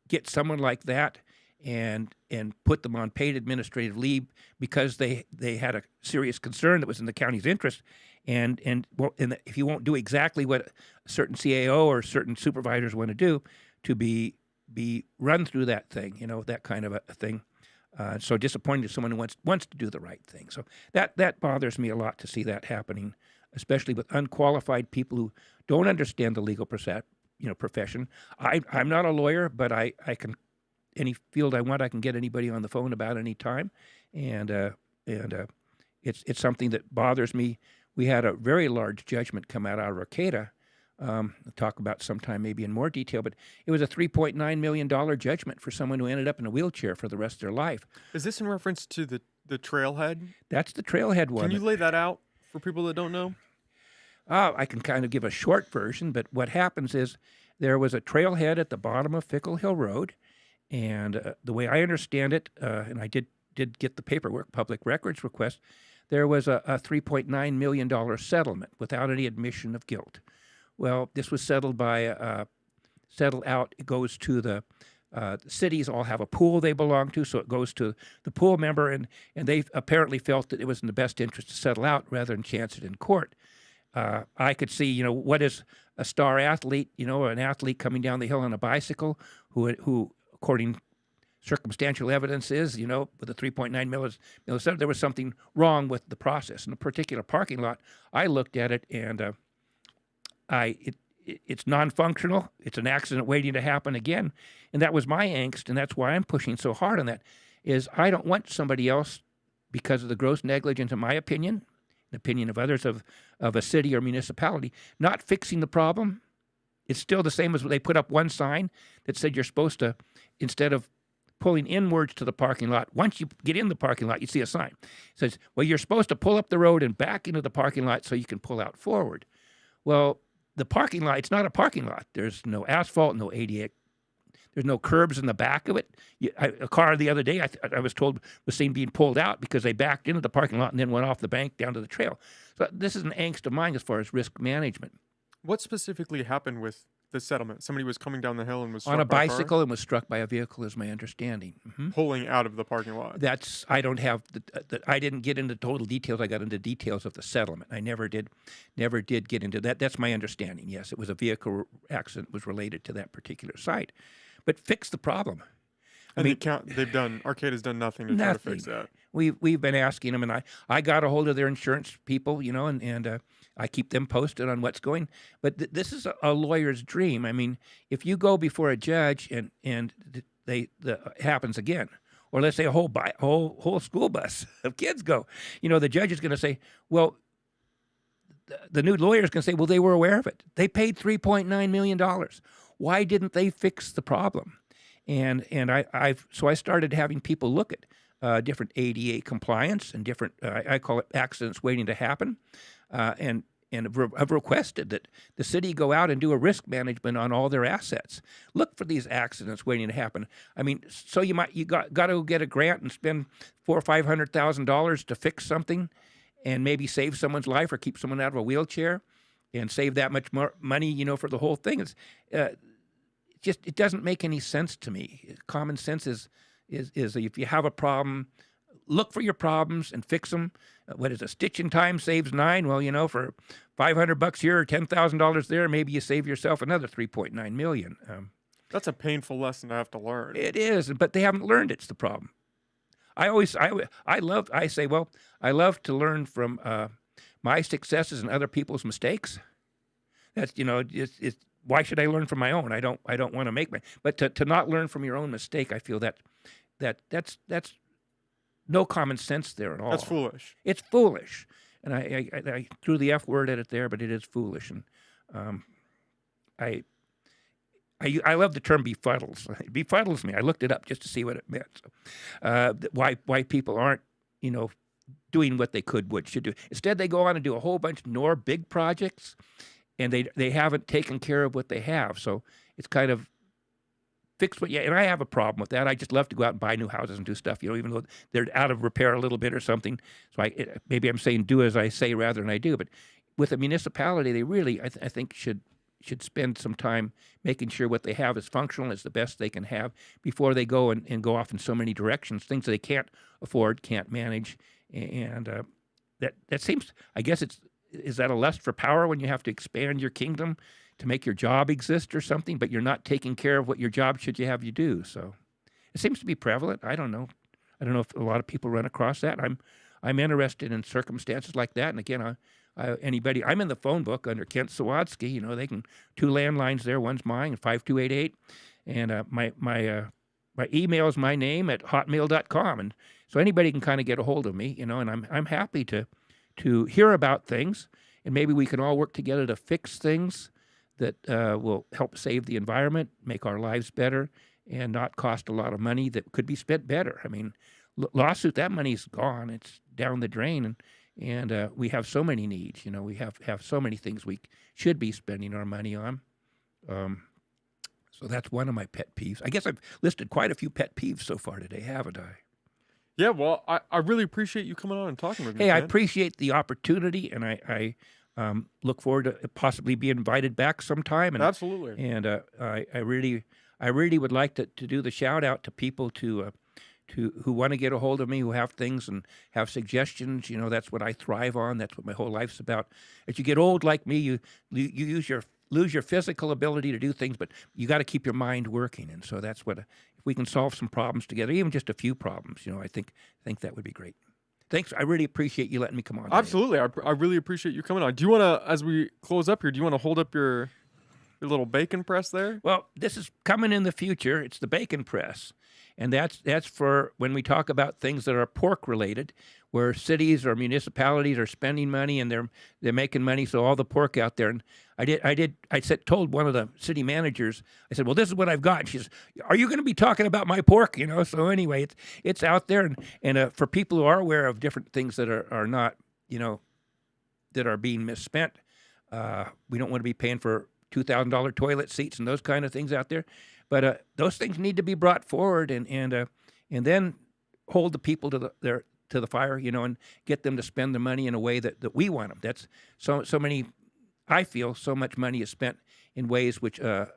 get someone like that and put them on paid administrative leave because they had a serious concern that was in the county's interest, and if you won't do exactly what a certain CAO or certain supervisors want to do, to be run through that thing, that kind of a thing. So disappointing to someone who wants to do the right thing. So that bothers me a lot to see that happening, especially with unqualified people who don't understand the legal profession. I'm not a lawyer, but I can, any field I want, I can get anybody on the phone about any time, and it's something that bothers me. We had a very large judgment come out of Arcata. I'll talk about sometime maybe in more detail, but it was a $3.9 million judgment for someone who ended up in a wheelchair for the rest of their life. Is this in reference to the trailhead? That's the trailhead one. Can you lay that out for people that don't know? I can kind of give a short version, but what happens is there was a trailhead at the bottom of Fickle Hill Road, and the way I understand it, and I did get the paperwork, public records request, there was a $3.9 million settlement without any admission of guilt. Well, this was settled out. It goes to the cities all have a pool they belong to, so it goes to the pool member, and they apparently felt that it was in the best interest to settle out rather than chance it in court. I could see, what is a star athlete, an athlete coming down the hill on a bicycle who according circumstantial evidence is, with a $3.9 million, there was something wrong with the process. In a particular parking lot, I looked at it and it's non-functional. It's an accident waiting to happen again. And that was my angst, and that's why I'm pushing so hard on that, is I don't want somebody else, because of the gross negligence, in my opinion, the opinion of others of a city or municipality, not fixing the problem. It's still the same as when they put up one sign that said you're supposed to, instead of pulling inwards to the parking lot. Once you get in the parking lot, you see a sign. It says, well, you're supposed to pull up the road and back into the parking lot so you can pull out forward. Well, the parking lot, it's not a parking lot. There's no asphalt, no ADA. There's no curbs in the back of it. A car the other day, I was told, was seen being pulled out because they backed into the parking lot and then went off the bank down to the trail. So this is an angst of mine as far as risk management. What specifically happened with the settlement? Somebody was coming down the hill and was struck on a by a bicycle and was struck by a vehicle, is my understanding. pulling out of the parking lot. I don't have I didn't get into total details. I got into details of the settlement. I never did get into that. That's my understanding. Yes, it was a vehicle accident was related to that particular site, but fix the problem. And Arcade has done nothing to try to fix that. We've been asking them, and I got a hold of their insurance people, and I keep them posted on what's going. But this is a lawyer's dream. I mean, if you go before a judge and it happens again, or let's say a whole school bus of kids go, the judge is going to say, well, the new lawyer is going to say, well, they were aware of it. They paid $3.9 million. Why didn't they fix the problem? And I started having people look at different ADA compliance and different I call it accidents waiting to happen, and have requested that the city go out and do a risk management on all their assets. Look for these accidents waiting to happen. I mean, so you got to get a grant and spend $400,000 or $500,000 to fix something, and maybe save someone's life or keep someone out of a wheelchair, and save that much more money, for the whole thing. It's it doesn't make any sense to me. Common sense is if you have a problem, look for your problems and fix them. What is a stitch in time saves 9? Well, for $500 here or $10,000 there, maybe you save yourself another $3.9 million. That's a painful lesson to have to learn. It is, but they haven't learned it's the problem. I love to learn from my successes and other people's mistakes. That's why should I learn from my own? I don't want to make but to not learn from your own mistake, I feel that's no common sense there at all. That's foolish. It's foolish, and I threw the F word at it there, but it is foolish, and I love the term befuddles. It befuddles me. I looked it up just to see what it meant. Why people aren't doing what they should do. Instead, they go on and do a whole bunch more big projects, and they haven't taken care of what they have. So it's kind of fix what and I have a problem with that. I just love to go out and buy new houses and do stuff, even though they're out of repair a little bit or something. So maybe I'm saying do as I say rather than I do. But with a municipality, they really, I think, should spend some time making sure what they have is functional, is the best they can have before they go and go off in so many directions, things that they can't afford, can't manage. And that seems, I guess is that a lust for power when you have to expand your kingdom to make your job exist or something, but you're not taking care of what your job should you have you do? So it seems to be prevalent. I don't know. I don't know if a lot of people run across that. I'm interested in circumstances like that. And again, anybody, I'm in the phone book under Kent Sawatzky. They can 2 landlines there. One's mine, 5288, and my email is my name at hotmail.com. And so anybody can kind of get a hold of me, and I'm happy to hear about things, and maybe we can all work together to fix things that will help save the environment, make our lives better, and not cost a lot of money that could be spent better. I mean, lawsuit, that money's gone. It's down the drain, and we have so many needs. We have so many things we should be spending our money on. So that's one of my pet peeves. I guess I've listed quite a few pet peeves so far today, haven't I? Yeah, well, I really appreciate you coming on and talking with me. Hey, I appreciate the opportunity, and I look forward to possibly being invited back sometime. And, absolutely. And I really would like to do the shout out to people who want to get a hold of me, who have things and have suggestions. That's what I thrive on. That's what my whole life's about. As you get old like me, you lose your physical ability to do things, but you got to keep your mind working. And so that's what, if we can solve some problems together, even just a few problems, I think that would be great. Thanks. I really appreciate you letting me come on today. Absolutely. I really appreciate you coming on. Do you want to, as we close up here, do you want to hold up your little bacon press there? Well, this is coming in the future. It's the bacon press. And that's for when we talk about things that are pork related, where cities or municipalities are spending money and they're making money, so all the pork out there. And told one of the city managers, I said, well, this is what I've got. And she says, are you going to be talking about my pork? So anyway, it's out there, and for people who are aware of different things that are not, that are being misspent, we don't want to be paying for $2,000 toilet seats and those kind of things out there. But those things need to be brought forward, and then hold the people to the fire, and get them to spend the money in a way that we want them. That's so many. I feel so much money is spent in ways which a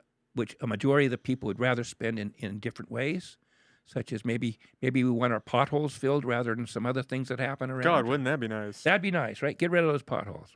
majority of the people would rather spend in different ways, such as maybe we want our potholes filled rather than some other things that happen around. God, wouldn't that be nice? That'd be nice, right? Get rid of those potholes.